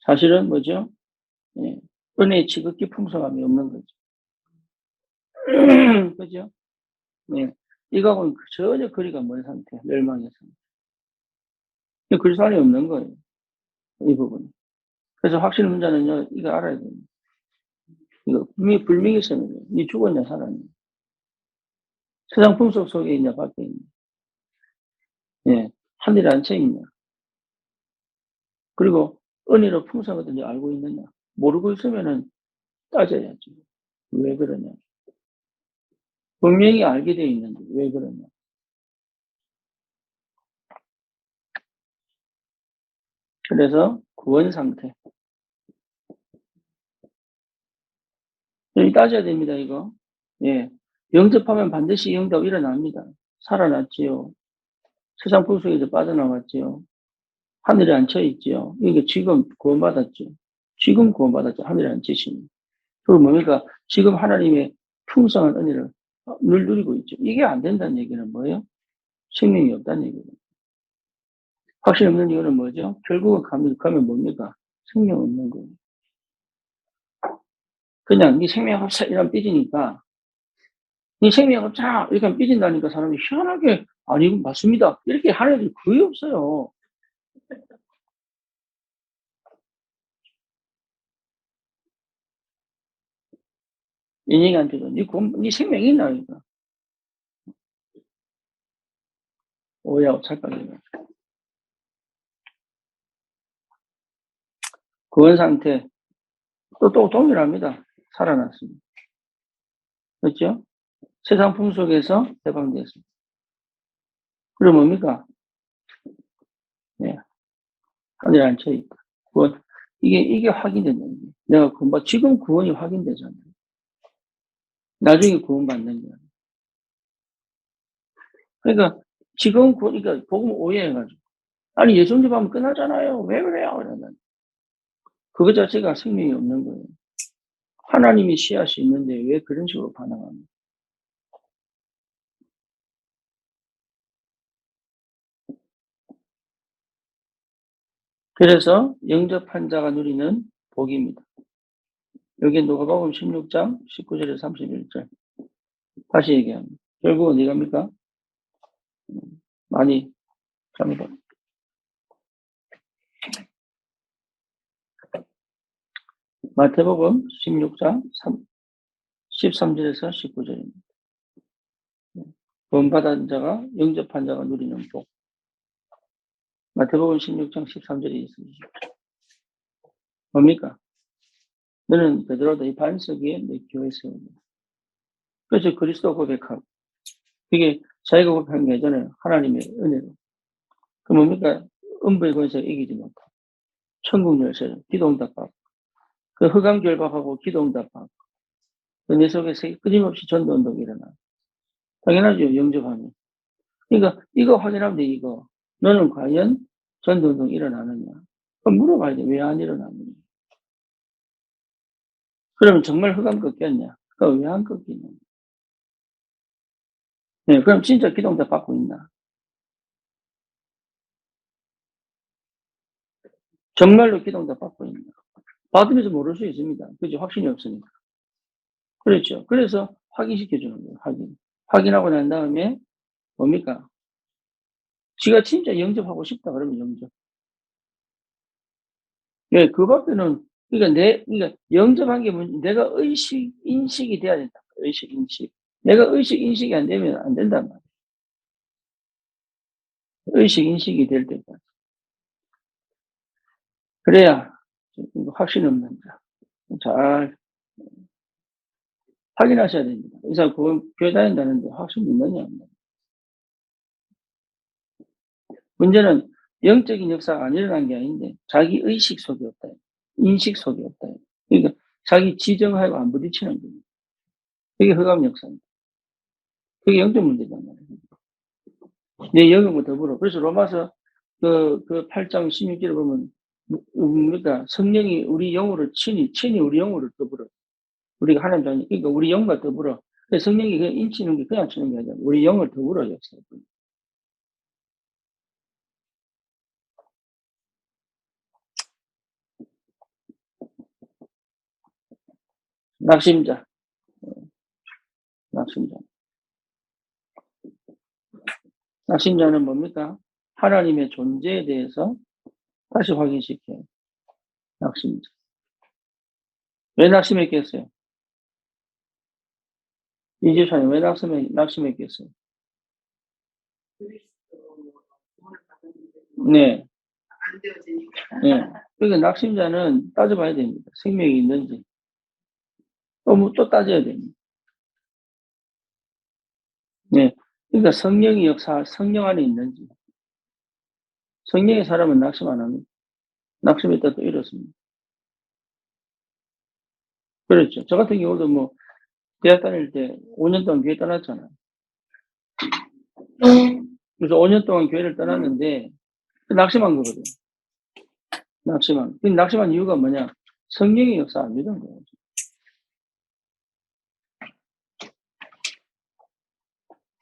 사실은 뭐죠? 예. 은혜의 지극히 풍성함이 없는 거죠. 그죠? 네. 이거하고는 전혀 거리가 먼 상태, 멸망의 상태. 그리스도 안에 없는 거예요. 이 부분. 그래서 확신 없는 자는요, 이거 알아야 됩니다. 이거 불명예성이에요. 니 죽었냐, 살았냐. 세상 풍속 속에 있냐, 밖에 있냐. 예. 하늘에 앉혀 있냐. 그리고 은혜로 풍성하든지 알고 있느냐. 모르고 있으면은 따져야지. 왜 그러냐. 분명히 알게 되어 있는데 왜 그러냐. 그래서 구원 상태. 여기 따져야 됩니다, 이거. 예. 영접하면 반드시 영답 일어납니다. 살아났지요. 세상 풍속에서 빠져나왔지요. 하늘에 앉혀있지요. 이게 지금 구원받았죠. 지금 구원받았죠. 하늘에 앉히시니. 그리고 뭡니까? 지금 하나님의 풍성한 은혜를 늘 누리고 있죠. 이게 안 된다는 얘기는 뭐예요? 생명이 없다는 얘기예요. 확신 없는 이유는 뭐죠? 결국은 가면 뭡니까? 생명 없는 거예요. 그냥 네 생명 없어 이러면 삐지니까 네 생명 없잖아 이렇게 하면 삐진다니까 사람이 희한하게 아니 맞습니다 이렇게 하는 애들이 거의 없어요. 인생한테도 네 생명이 있나 그러니까 오해하고 착각이에요. 구원 상태 또 동일합니다. 살아났습니다. 그렇죠? 세상 풍속에서 해방됐습니다. 그럼 뭡니까? 네, 하늘에 앉혀 있다. 구원 이게 확인된다는 거예요. 내가 구원 지금 구원이 확인되잖아요. 나중에 구원받는 거야. 그러니까 지금 그러니까 복음 오해해가지고 아니 예수 영접하면 끝나잖아요. 왜 그래요? 그러면 그거 자체가 생명이 없는 거예요. 하나님이 씨앗이 있는데 왜 그런 식으로 반응합니까? 그래서 영접한 자가 누리는 복입니다. 여기 누가복음 16장 19절에서 31절 다시 얘기합니다. 결국은 어디 갑니까? 많이 갑니다. 마태복음 16장 13절에서 19절입니다. 구원받은 자가 영접한 자가 누리는 복. 마태복음 16장 13절에 있습니다. 뭡니까? 너는 베드로다 이 반석 위에 내 교회 세운다. 그래서 그리스도 고백하고 그게 자기가 고백한 게 아니잖아요. 하나님의 은혜로. 그 뭡니까? 음부의 권세가 이기지 못하고 천국 열쇠를 기도응답하고 그 흑암 결박하고 기도응답하고 그 내 속에서 끊임없이 전도운동이 일어나. 당연하죠. 영접하면. 그러니까 이거 확인하면 돼. 이거. 너는 과연 전도운동 일어나느냐. 그럼 물어봐야 돼. 왜 안 일어나느냐. 그러면 정말 흑암 꺾였냐. 그럼 왜 안 꺾이냐. 네, 그럼 진짜 기도응답 받고 있나. 정말로 기도응답 받고 있나. 받으면서 모를 수 있습니다. 그죠? 확신이 없으니까. 그렇죠. 그래서 확인시켜주는 거예요. 확인하고 난 다음에 뭡니까? 지가 진짜 영접하고 싶다 그러면 영접. 예, 그 밖에는 그러니까 영접한 게 내가 인식이 돼야 된다. 인식. 내가 인식이 안 되면 안 된단 말이야. 인식이 될 때까지. 그래야 확신 없는 자. 잘 확인하셔야 됩니다. 이 사람 교회 다닌다는데 확신 있느냐 없느냐. 문제는 영적인 역사가 안 일어난 게 아닌데 자기 의식 속에 없다. 인식 속에 없다. 그러니까 자기 지정하고 안 부딪히는 겁니다. 그게 흑암 역사입니다. 그게 영적 문제단 말이에요. 내 영역과 더불어. 그래서 로마서 그 8장 16절에 보면 뭡니까? 성령이 우리 영으로 친히 우리 영으로 더불어. 우리가 하나님 자녀, 그러니까 우리 영과 더불어. 성령이 그냥 인치는 게 그냥 치는 게 아니라 우리 영을 더불어 역사해. 낙심자, 낙심자. 낙심자는 뭡니까? 하나님의 존재에 대해서 다시 확인시켜요. 낙심자. 왜 낙심했겠어요? 이집사님 왜 낙심했겠어요? 네. 네. 그러니까 낙심자는 따져봐야 됩니다. 생명이 있는지. 또 따져야 됩니다. 네. 그러니까 성령의 역사, 성령 안에 있는지. 성령의 사람은 낙심 안 합니다. 낙심했다 또 이렇습니다. 그렇죠. 저 같은 경우도 뭐, 대학 다닐 때 5년 동안 교회 떠났잖아요. 그래서 5년 동안 교회를 떠났는데, 낙심한 거거든. 낙심한 이유가 뭐냐? 성령의 역사 안 믿은 거예요.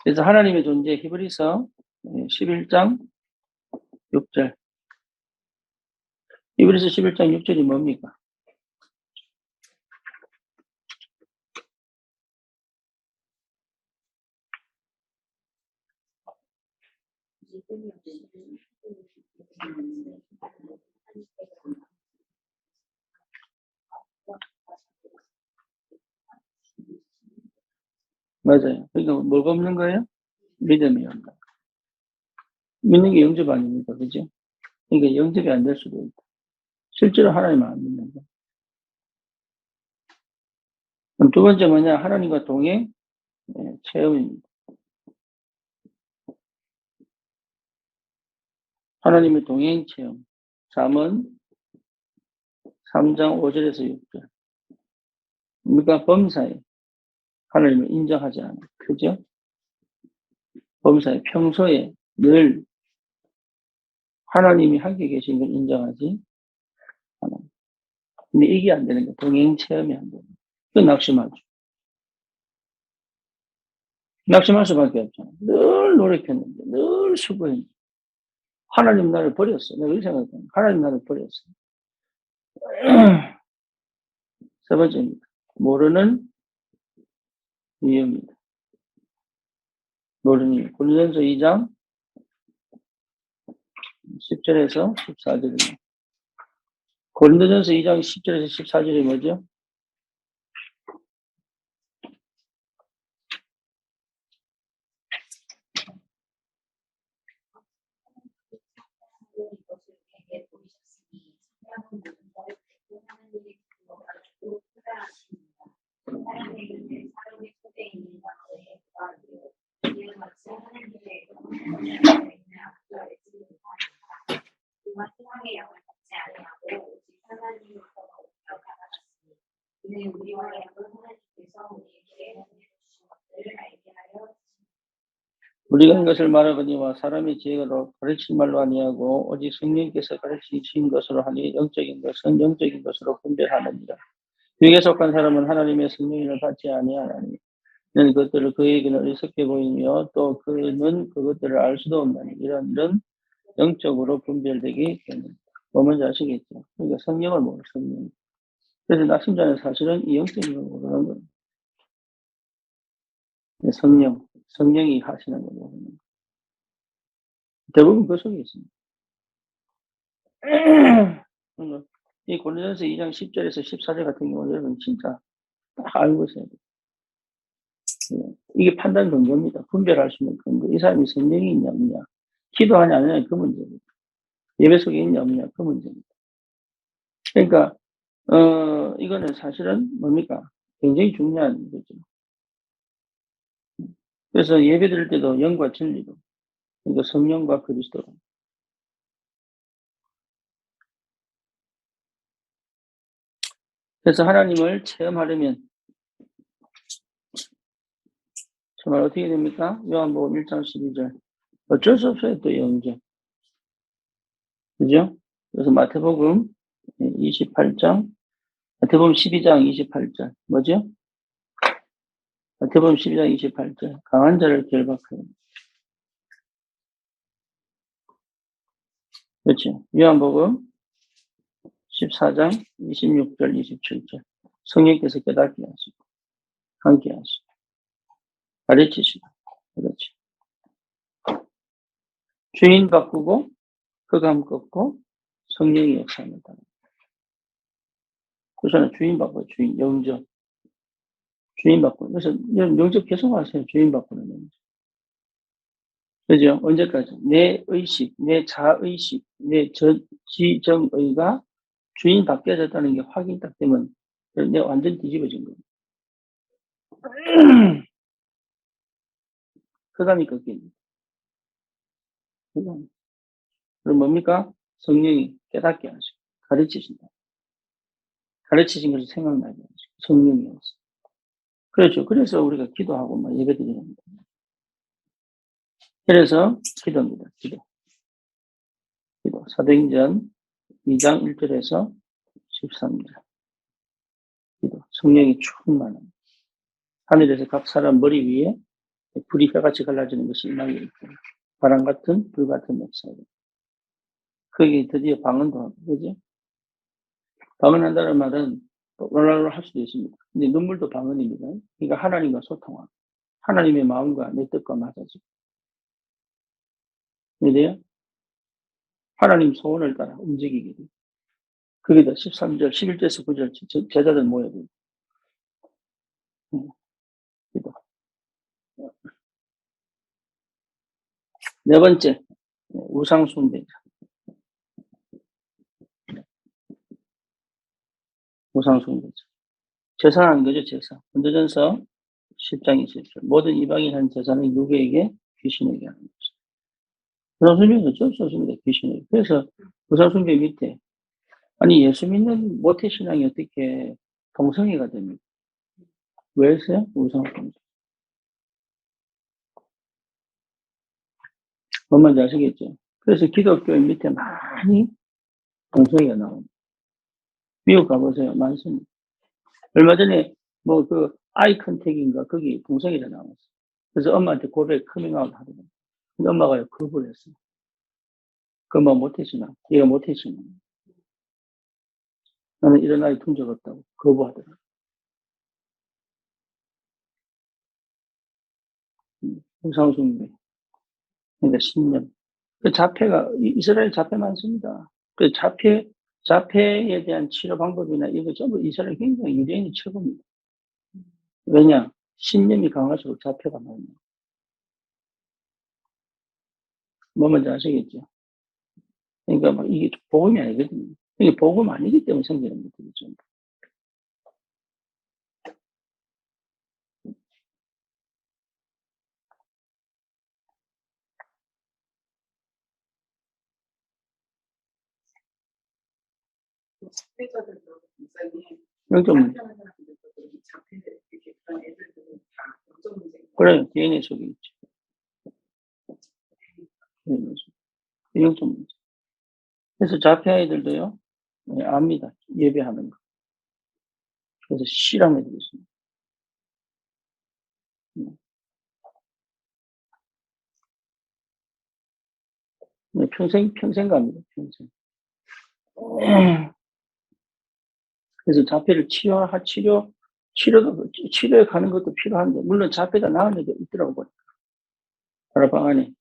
그래서 하나님의 존재, 히브리서 11장 6절. 이브리서 11장 6절이 뭡니까? 맞아요. 그러니까 뭐가 없는 거예요? 믿음이 없는 거예요. 믿는 게 영접 아닙니까? 그죠? 그러니까 영접이 안 될 수도 있다. 실제로 하나님을 안 믿는 거예요. 그럼 두 번째 뭐냐? 하나님과 동행 체험입니다. 하나님의 동행 체험. 잠언 3장 5절에서 6절. 그러니까 범사에 하나님을 인정하지 않아요. 그죠? 범사에 평소에 늘 하나님이 함께 계신 걸 인정하지 않아요. 근데 이게 안 되는 거예요. 동행 체험이 안 되는 거예요. 그 낙심하죠. 낙심할 수밖에 없잖아요. 늘 노력했는데, 늘 수고했는데. 하나님 나를 버렸어. 내가 이렇게 생각해요. 하나님 나를 버렸어. 세 번째입니다. 모르는 위험입니다. 모르는 위험. 고린도전서 2장 10절에서 14절입니다. 고린도전서 2장 10절에서 14절이 뭐죠? 우리가 이것을 말하거니와 사람의 지혜로 가르칠 말로 아니하고 오직 성령께서 가르치신 것으로 하니 영적인 것은 영적인 것으로 분별하느니라. 육에 속한 사람은 하나님의 성령을 받지 아니하나니 이는 그것들을 그에게는 어리석게 보이며 또 그는 그것들을 알 수도 없나니 이런 영적으로 분별되기 때문에. 뭐 뭔지 아시겠죠? 그러니까 성령을 모르는 성령. 그래서 낙심자는 사실은 이 영적인 걸 모르는 거예요. 성령이 하시는 걸 모르는 거예요. 대부분 그 속에 있습니다. 이 고린도전서 2장 10절에서 14절 같은 경우는 여러분 진짜 딱 알고 있어야 돼요. 이게 판단 근거입니다. 분별할 수 있는 근거. 이 사람이 성령이 있냐 없냐. 기도하냐 안 하냐 그 문제입니다. 예배 속에 있냐 없냐 그 문제입니다. 그러니까 이거는 사실은 뭡니까? 굉장히 중요한 거죠. 그래서 예배 드릴 때도 영과 진리로, 그러니까 성령과 그리스도로. 그래서 하나님을 체험하려면 정말 어떻게 됩니까? 요한복음 1장 12절. 어쩔 수 없어요, 또 영접. 그죠? 그래서 마태복음 28장, 마태복음 12장 28절. 뭐죠? 마태복음 12장 28절. 강한 자를 결박하여. 그렇죠. 요한복음 14장 26절, 27절. 성령께서 깨닫게 하시고, 함께 하시고, 가르치시고. 그렇죠. 주인 바꾸고, 흑암 꺾고, 성령의 역사입니다. 그래서 주인 바꿔, 주인, 영접. 주인 바꾸는. 그래서 영접 계속 하세요. 주인 바꾸는 영접. 그죠? 언제까지? 내 의식, 내 자의식, 내 지정의가 주인 바뀌어졌다는 게 확인 딱 되면 내가 완전 뒤집어진 거예요. 흑암이 꺾입니다. 그럼 뭡니까? 성령이 깨닫게 하시고 가르치신다. 가르치신 것을 생각나게 하시고 성령이었어. 그렇죠. 그래서 우리가 기도하고 막 예배드리는 거예요. 그래서 기도입니다. 기도. 사도행전 2장 1절에서 13절. 기도. 성령이 충만한. 하늘에서 각 사람 머리 위에 불이 혀같이 갈라지는 것이 임하게 있고 바람 같은 불 같은 역사로. 거기 드디어 방언도 하고, 그죠? 방언한다는 말은 오랄랄 할 수도 있습니다. 근데 눈물도 방언입니다. 그러니까 하나님과 소통하고 하나님의 마음과 내 뜻과 맞아지고. 이래요? 하나님 소원을 따라 움직이게 돼요. 그게 다 13절, 11절에서 9절 제자들 모여요. 기도. 네 번째, 우상숭배자. 우상숭배자. 제사하는 거죠, 제사. 본도전서 10장 20절. 모든 이방인 한 제사는 누구에게? 귀신에게 하는 거죠. 우상숭배는 어쩔 수 없습니다, 귀신에게. 그래서 우상숭배 밑에, 아니, 예수 믿는 모태신앙이 어떻게 동성애가 됩니까? 왜 했어요? 우상숭배. 뭔 말인지 아시겠죠? 그래서 기독교 밑에 많이 동성애가 나옵니다. 미국 가보세요. 많습니다. 얼마 전에 아이 컨택인가 거기 동성애가 나왔어요. 그래서 엄마한테 고백 커밍아웃 하더라고요. 근데 엄마가 거부를 했어요. 그 엄마 못했지만, 얘가 못했지만. 나는 이런 아이 둔 적 없다고 거부하더라고요. 우상숭배. 그러니까 신념. 그 자폐가, 이스라엘 자폐 많습니다. 그 자폐에 대한 치료 방법이나 이거 전부 이스라엘 굉장히 유대인이 최고입니다. 왜냐? 신념이 강할수록 자폐가 많아요. 뭐 뭔지 아시겠죠? 그러니까 막 이게 복음이 아니거든요. 이게 복음 아니기 때문에 생기는 것들이죠. 사회자들도 굉장히 영적 문제. 불편한 사람들도 그렇게 자폐들 이렇게 그런 애들들은 다 영적 문제. 그래, DNA 속에 있죠. DNA 속에. 영적 문제. 그래서 자폐 아이들도요, 압니다. 예배하는 거. 그래서 실험해 드리겠습니다. 평생 갑니다. 평생. 그래서 자폐를 치료에 가는 것도 필요한데, 물론 자폐가 나은 애도 있더라고요. 다락방 안에.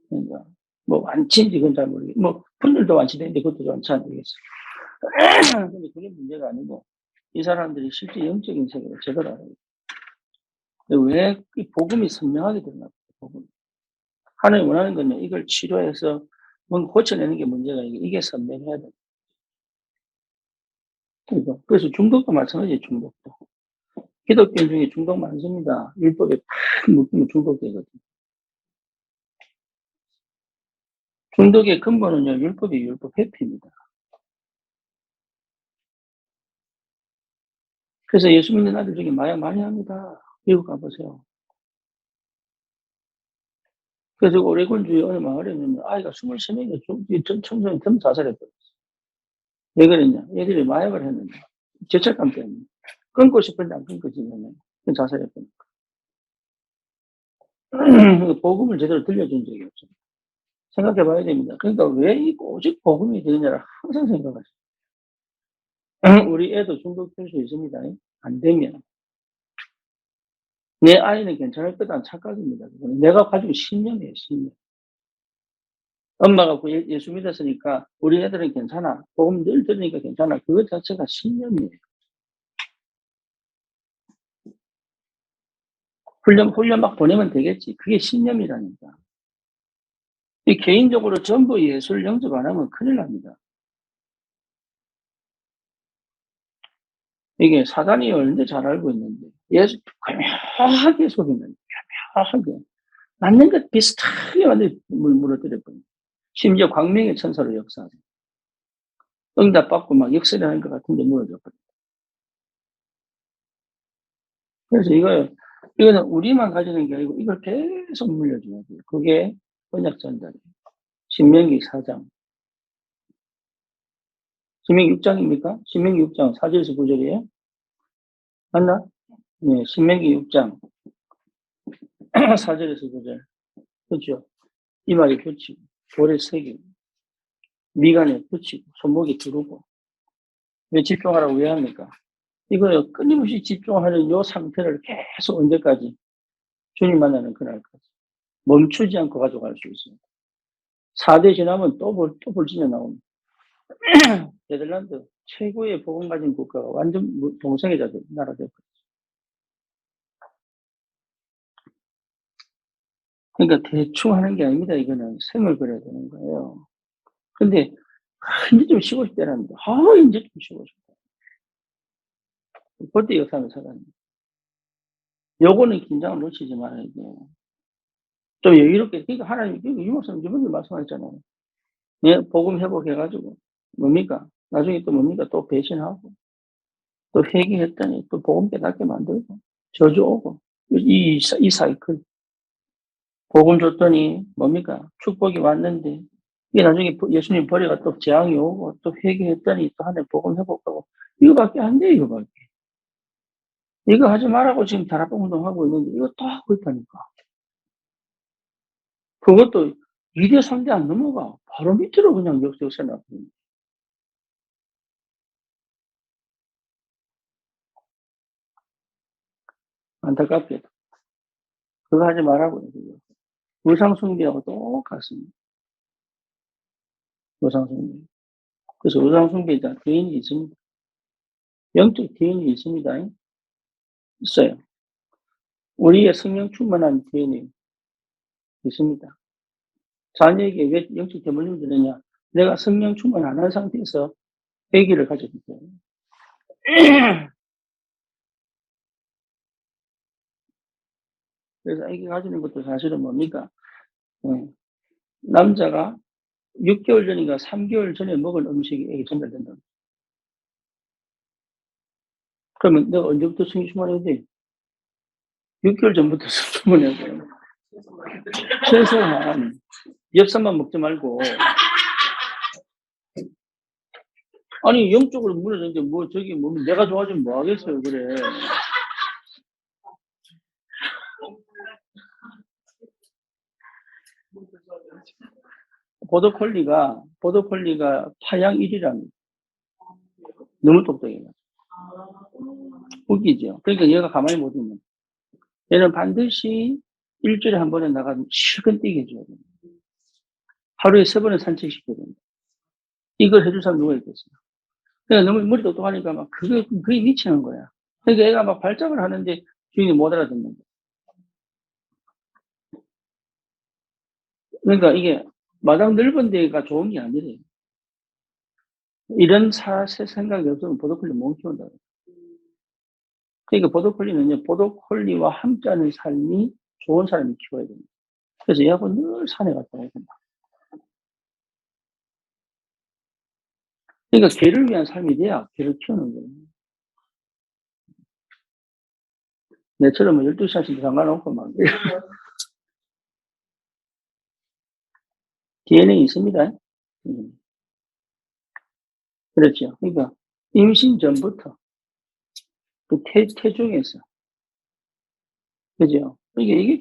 그러니까, 완치인지 그건 잘 모르겠어요. 분들도 완치되는데 그것도 좀 잘 모르겠어요. 근데 그게 문제가 아니고, 이 사람들이 실제 영적인 세계를 제대로 알아요. 왜 이 복음이 선명하게 되나? 복음. 하나님 원하는 거는 이걸 치료해서 뭔가 고쳐내는 게 문제가 아니고 이게 선명해야 돼. 그래서 중독도 마찬가지예요, 중독도. 기독교 중에 중독 많습니다. 율법에 팍 묶이면 중독되거든요. 중독의 근본은요, 율법 회피입니다. 그래서 예수 믿는 아들 중에 마약 많이 합니다. 미국 가보세요. 그래서 오레곤주의 어느 마을에는 아이가 23명이 청소년 덤 자살했거든요. 왜 그랬냐? 얘들이 마약을 했는데, 죄책감 때문에. 끊고 싶은데 안 끊겨지면 자살했거니까. 복음을 제대로 들려준 적이 없어요. 생각해 봐야 됩니다. 그러니까 왜 이 오직 복음이 되느냐를 항상 생각하세요. 우리 애도 중독될 수 있습니다. 안 되면. 내 아이는 괜찮을 거다는 착각입니다. 내가 가지고 신념이에요, 신념. 엄마가 예수 믿었으니까 우리 애들은 괜찮아. 복음 늘 들으니까 괜찮아. 그것 자체가 신념이에요. 훈련 막 보내면 되겠지. 그게 신념이라니까. 이 개인적으로 전부 예수를 영접 안 하면 큰일 납니다. 이게 사단이 얼마나 잘 알고 있는데, 예수 교묘하게 속이는, 교묘하게. 맞는 것 비슷하게 완전히 물어뜨려버려요. 심지어 광명의 천사로 역사하죠. 응답 받고 막 역설을 하는 것 같은데 물어줘버려요. 그래서 이거는 우리만 가지는 게 아니고 이걸 계속 물려줘야 돼요. 그게 언약 전달이에요. 신명기 4장. 신명기 6장입니까? 신명기 6장 4절에서 9절이에요? 맞나? 네, 신명기 6장 4절에서 9절. 그렇죠? 이마에 붙이고, 볼에 새기고, 미간에 붙이고, 손목에 두르고. 왜 집중하라고 왜 합니까? 이거 끊임없이 집중하는 요 상태를 계속 언제까지? 주님 만나는 그날까지. 멈추지 않고 가져갈 수 있습니다. 4대 지나면 또 불신이 나옵니다. 네덜란드 최고의 복음 가진 국가가 완전 동성애자 나라 되고. 그러니까 대충 하는 게 아닙니다. 이거는 생을 그려야 되는 거예요. 근데 이제 좀 쉬고 싶다는데 이제 좀 쉬고 싶다. 그때 역사는 살아납니다. 요거는 긴장을 놓치지 말아야 돼요. 좀 여유롭게, 그러니까 하나님, 유목사님 저번에 말씀하셨잖아요. 예, 복음 회복해가지고, 뭡니까? 나중에 또 뭡니까? 또 배신하고, 또 회개했더니 또 복음 깨닫게 만들고, 저주 오고, 이 사이클. 복음 줬더니 뭡니까? 축복이 왔는데, 이게 나중에 예수님 버려가 또 재앙이 오고, 또 회개했더니 또 하나님 복음 회복하고, 이거밖에 안 돼요, 이거밖에. 이거 하지 말라고 지금 다락방 운동하고 있는데, 이거 또 하고 있다니까. 그것도 2대, 3대 안 넘어가. 바로 밑으로 그냥 역세 나갑니다. 안타깝게도. 그거 하지 말라고요. 우상숭배하고 똑같습니다. 우상숭배. 그래서 우상숭배자 개인이 있습니다. 영적 개인이 있습니다. 있어요. 우리의 성령 충만한 개인이 있습니다. 자녀에게 왜 영적 대물림을 드느냐? 내가 성령 충만 안 한 상태에서 아기를 가졌기 때문에. 그래서 아기 가지는 것도 사실은 뭡니까? 남자가 6개월 전인가 3개월 전에 먹은 음식이 애기 전달된다. 그러면 내가 언제부터 성령 충만해야 돼? 6개월 전부터 성령 충만해야 돼. 최소한 엽산만 먹지 말고. 아니 영적으로 무너졌는데 뭐 저기 뭐 내가 좋아지면 뭐 하겠어요. 그래. 보더콜리가 타양 1위랍니다. 너무 똑똑해요. 웃기죠. 그러니까 얘가 가만히 못 있는. 얘는 반드시 일주일에 한 번에 나가서 실컷 뛰게 해줘야 됩니다. 하루에 3번은 산책시켜야 됩니다. 이걸 해줄 사람 누가 있겠어요? 그러니까 너무 머리 똑똑하니까 막 그게 미치는 거야. 그러니까 애가 막 발작을 하는데 주인이 못 알아듣는 거야. 그러니까 이게 마당 넓은 데가 좋은 게 아니래요. 이런 생각이 없으면 보더콜리 못 키운다. 그러니까 보더콜리는요, 보더콜리와 함께하는 삶이 좋은 사람이 키워야 됩니다. 그래서 얘하고 늘 산에 갔다 오야 된다. 그러니까 개를 위한 삶이 돼야 개를 키우는 거예요. 내처럼 12시간씩 상관없고 막. DNA 있습니다. 그렇죠. 그러니까 임신 전부터 그 태중에서. 그죠? 이게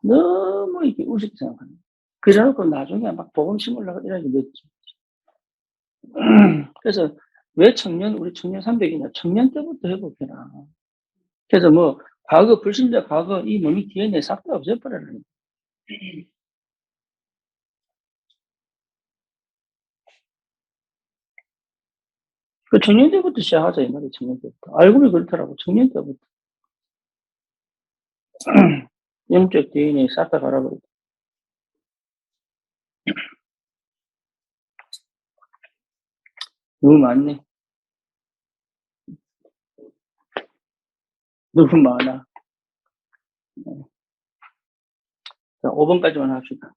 너무 이렇게 우습게 생각하는 거예요. 그래놓고 나중에 막 복음 심으려고 이렇게 늦지. 그래서 왜 우리 청년 300이냐? 청년 때부터 회복해라. 그래서 뭐, 불신자 과거, 이 몸이 DNA 싹 다 없애버리는. 그 청년 때부터 시작하자, 이 말이야, 청년 때부터. 알고 보니 그렇더라고, 청년 때부터. 영적 DNA 싹 다 갈아버리고. 너무 많네. 너무 많아. 자, 5번까지만 합시다.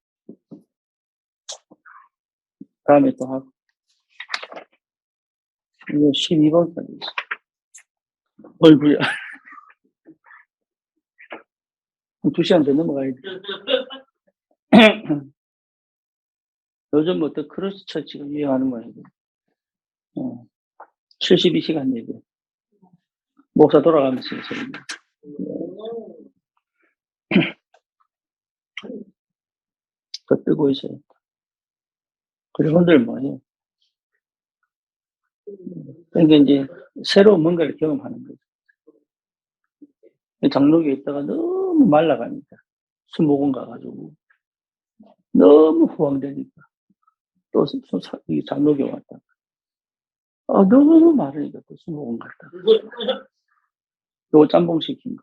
다음에 또 하고. 이거 12번까지 있어. 어이구야. 2시간 더 넘어가야 돼. 요즘부터 크로스처치가 유행하는 거야. 72시간 예배. 목사 돌아가면서 있어요. 더 뜨고 있어요. 그래, 흔들 뭐예요? 그러니까 이제 새로운 뭔가를 경험하는 거죠. 장로교에 있다가 너무 말라가니까 수목원 가가지고 너무 후왕되니까 또 이 장로교 왔다. 너무 마르니까 또 수목원 갔다. 요거 짬뽕 시킨 거.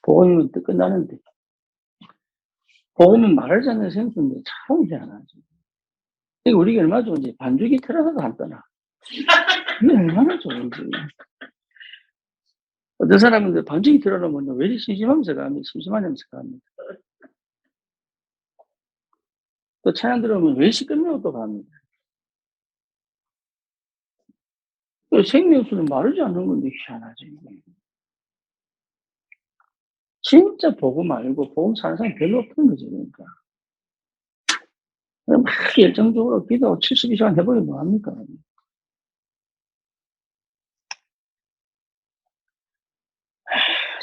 복음이면 또 끝나는데. 복음은 말하지 않는 생수인데 참 희한하지. 이게 우리가 얼마나 좋은지 반죽이 틀어서도 안 떠나. 이게 얼마나 좋은지. 어떤 사람은 반죽이 틀어놓으면 왜 이리 심심하면서 갑니다. 심심하면서 갑니다. 또 찬양 들어오면 왜 시끄러워 또 갑니다. 생명수는 마르지 않는 건데 희한하지. 진짜 복음 알고 복음 사는 사람이 별로 없는 거지. 그러니까. 막 열정적으로 기도 72시간 해보면 뭐합니까?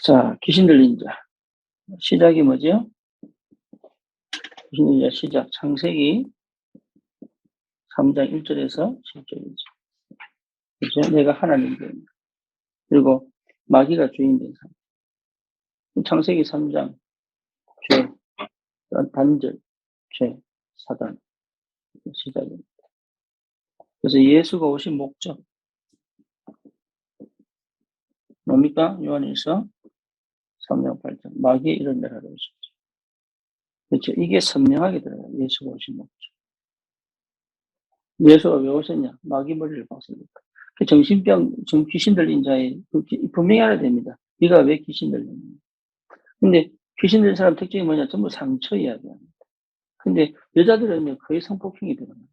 자, 귀신 들린 자. 시작이 뭐죠? 귀신 들린 자 시작. 창세기 3장 1절에서 7절이죠. 그죠? 내가 하나님 된. 그리고 마귀가 주인 된 사람. 창세기 3장 죄, 단절, 죄, 사단. 시작입니다. 그래서 예수가 오신 목적. 뭡니까? 요한일서 3장 8절. 마귀의 이런 날 하러 오셨죠. 그렇죠. 이게 선명하게 들어가요. 예수가 오신 목적. 예수가 왜 오셨냐? 마귀 머리를 박습니다. 그 정신병, 귀신 들린 자의 분명히 알아야 됩니다. 네가 왜 귀신 들렸냐? 근데 귀신 들린 사람 특징이 뭐냐? 전부 상처 이야기합니다. 근데 여자들은 거의 성폭행이 들어가요.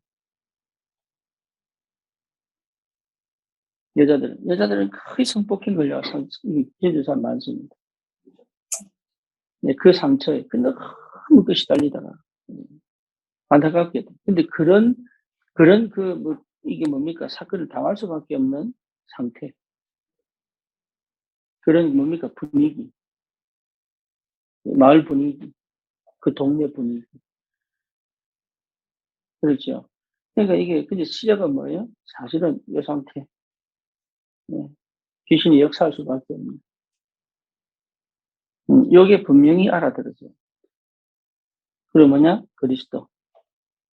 여자들은 거의 성폭행 걸려서 귀신 사람 많습니다. 네, 그 상처에 너무 끝이 달리다가 안타깝게도. 근데 이게 뭡니까? 사건을 당할 수밖에 없는 상태. 그런 뭡니까? 분위기. 마을 분위기. 그 동네 분위기. 그렇죠. 그러니까 이게, 근데 시작은 뭐예요? 사실은 이 상태. 네. 귀신이 역사할 수밖에 없는. 요게 분명히 알아들어져요. 그리고 뭐냐? 그리스도.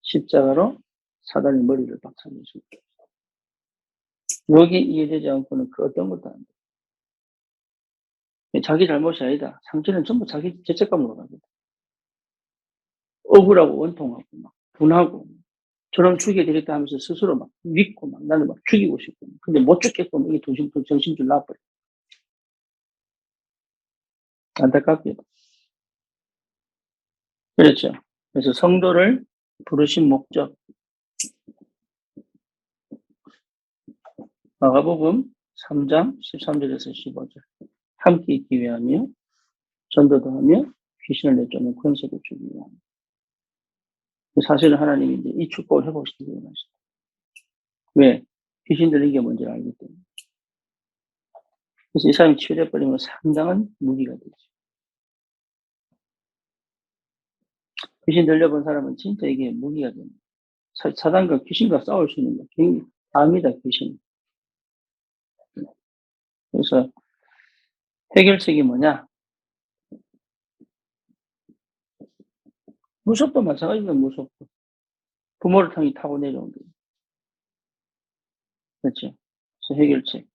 십자가로 사단의 머리를 박살내주고. 요게 이해되지 않고는 그 어떤 것도 안 돼. 자기 잘못이 아니다. 상처는 전부 자기 죄책감으로 가거든. 억울하고 원통하고 막 분하고 저놈 죽여야 되겠다 하면서 스스로 막 믿고 막 나는 막 죽이고 싶고 근데 못 죽겠고 이게 정신줄 나버려. 안타깝게도. 그렇죠. 그래서 성도를 부르신 목적. 마가복음 3장 13절에서 15절. 함께 있기 위하며 전도도 하며 귀신을 내쫓는 권세도 주기 위하며. 사실은 하나님이 이제 이 축복을 회복시키기 원하시다. 왜? 귀신 들린 게 뭔지를 알기 때문에. 그래서 이 사람이 치유해버리면 상당한 무기가 되죠. 귀신 들려본 사람은 진짜 이게 무기가 됩니다. 사단과 귀신과 싸울 수 있는 거. 압니다, 귀신. 그래서 해결책이 뭐냐? 무섭도 마찬가지로 무섭고. 부모를 통해 타고 내려온 거예요. 그렇죠? 그래서 해결책.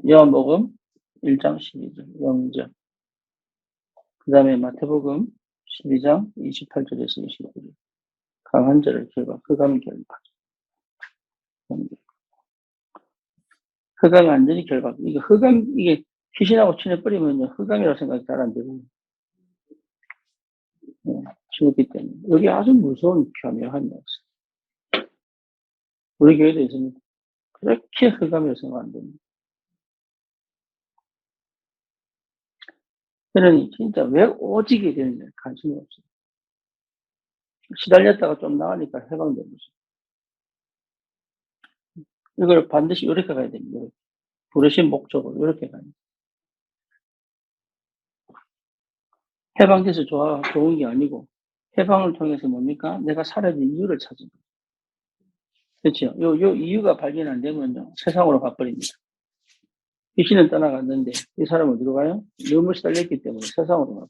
요한복음 1장 12절, 영절. 그 다음에 마태복음 12장 28절에서 29절. 강한 자를 결박, 흑암 결박. 흑암이 완전히 결박. 이게 귀신하고 친해버리면 흑암이라고 생각이 잘 안 되고. 친했기 때문에. 여기 아주 무서운 교묘한 역사. 우리 교회도 있습니다. 그렇게 흑암이라고 생각 안 됩니다. 그러니 진짜 왜 오지게 되는지 관심이 없어요. 시달렸다가 좀 나으니까 해방되는 거죠. 이걸 반드시 이렇게 가야 됩니다. 부르신 목적으로 이렇게 가야 됩니다. 해방돼서 좋은 게 아니고 해방을 통해서 뭡니까? 내가 살아야 될 이유를 찾은 거예요. 그렇죠? 요 이유가 발견 안 되면요. 세상으로 가버립니다. 귀신은 떠나갔는데 이 사람은 어디로 가요? 너무 시달렸기 때문에 세상으로 가버려요.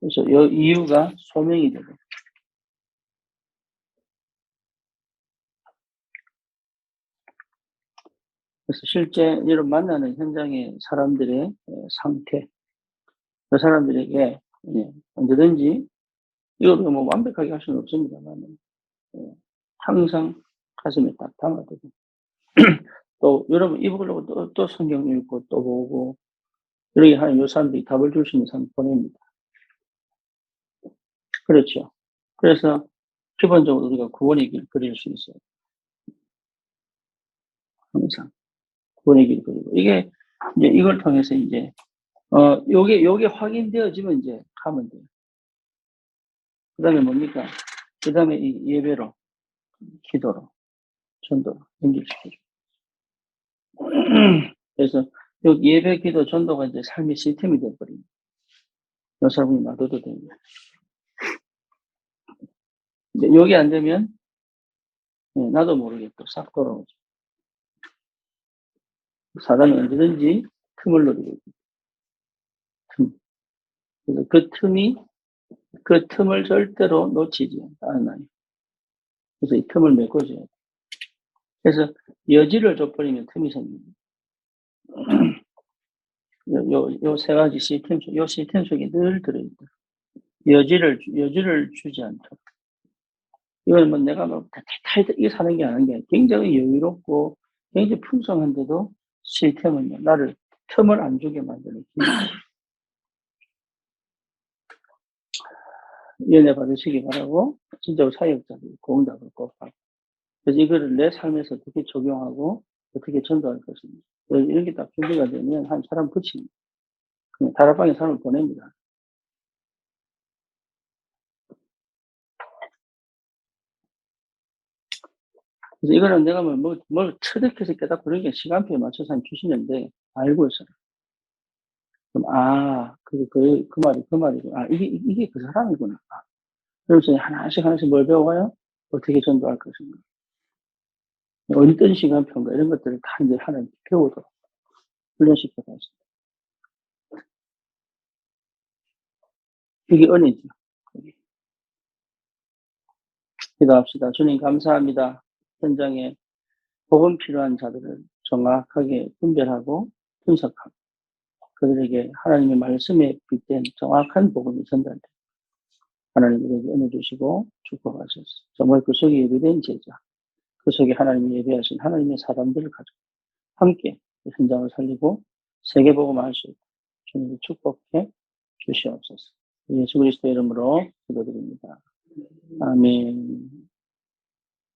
그래서 이 이유가 소명이 되고. 그래서 실제 이런 만나는 현장의 사람들의 상태, 그 사람들에게 언제든지 이걸 뭐 완벽하게 할 수는 없습니다만 항상 가슴에 딱 담아두고 또 여러분 이거 보려고 또 성경 읽고 또 보고 이렇게 하는 요 사람들이 답을 줄 수 있는 사람 보냅니다. 그렇죠. 그래서 기본적으로 우리가 구원의 길 그릴 수 있어요. 항상 구원의 길 그리고 이게 이제 이걸 통해서 이제 요게 확인되어지면 이제 가면 돼요. 그다음에 뭡니까? 그다음에 이 예배로, 기도로, 전도로 연결시켜줘. 그래서 요 예배, 기도, 전도가 이제 삶의 시스템이 되어버립니다. 요 사람이 놔둬도 됩니다. 이제 요게 안 되면 나도 모르게 또 싹 돌아오죠. 사단이 언제든지 틈을 노리고 있습니다. 틈. 그래서 그 틈을 절대로 놓치지 않아요. 그래서 이 틈을 메꿔줘야 돼요. 그래서 여지를 줘버리면 틈이 생깁니다. 요 세 가지 시스템 요 시스템 속에 늘 들어있다. 여지를 주지 않도록. 이건 뭐 내가 뭐 타이트하게 사는 게 아닌 게 굉장히 여유롭고 굉장히 풍성한데도 시스템은요, 나를 틈을 안 주게 만드는 연애 받으시기 바라고, 진짜 사역자들 공답을 꼭 하고. 그래서 이거를 내 삶에서 어떻게 적용하고 어떻게 전도할 것인지. 이런 게 딱 준비가 되면 한 사람 붙입니다. 그냥 다락방에 사람을 보냅니다. 그래서 이거는 내가 뭘 터득해서 깨닫고 그런 게 시간표에 맞춰서 한 주시는데, 알고 있어요. 그럼, 그 말이고, 이게 그 사람이구나. 그러면서 하나씩 뭘 배워가요? 어떻게 전도할 것인가. 어떤 시간표인가, 이런 것들을 다 이제 하나님 배우도록 훈련시켜 가지고. 이게 은혜죠. 기도합시다. 주님, 감사합니다. 현장에 복음 필요한 자들을 정확하게 분별하고 분석하고 그들에게 하나님의 말씀에 빗댄 정확한 복음이 전달돼 하나님에게 은혜 주시고 축복하소서. 정말 그 속에 예배된 제자, 그 속에 하나님이 예배하신 하나님의 사람들을 가지고 함께 그 현장을 살리고 세계복음을 할 수 있고 주님이 축복해 주시옵소서. 예수 그리스도의 이름으로 기도드립니다. 아멘.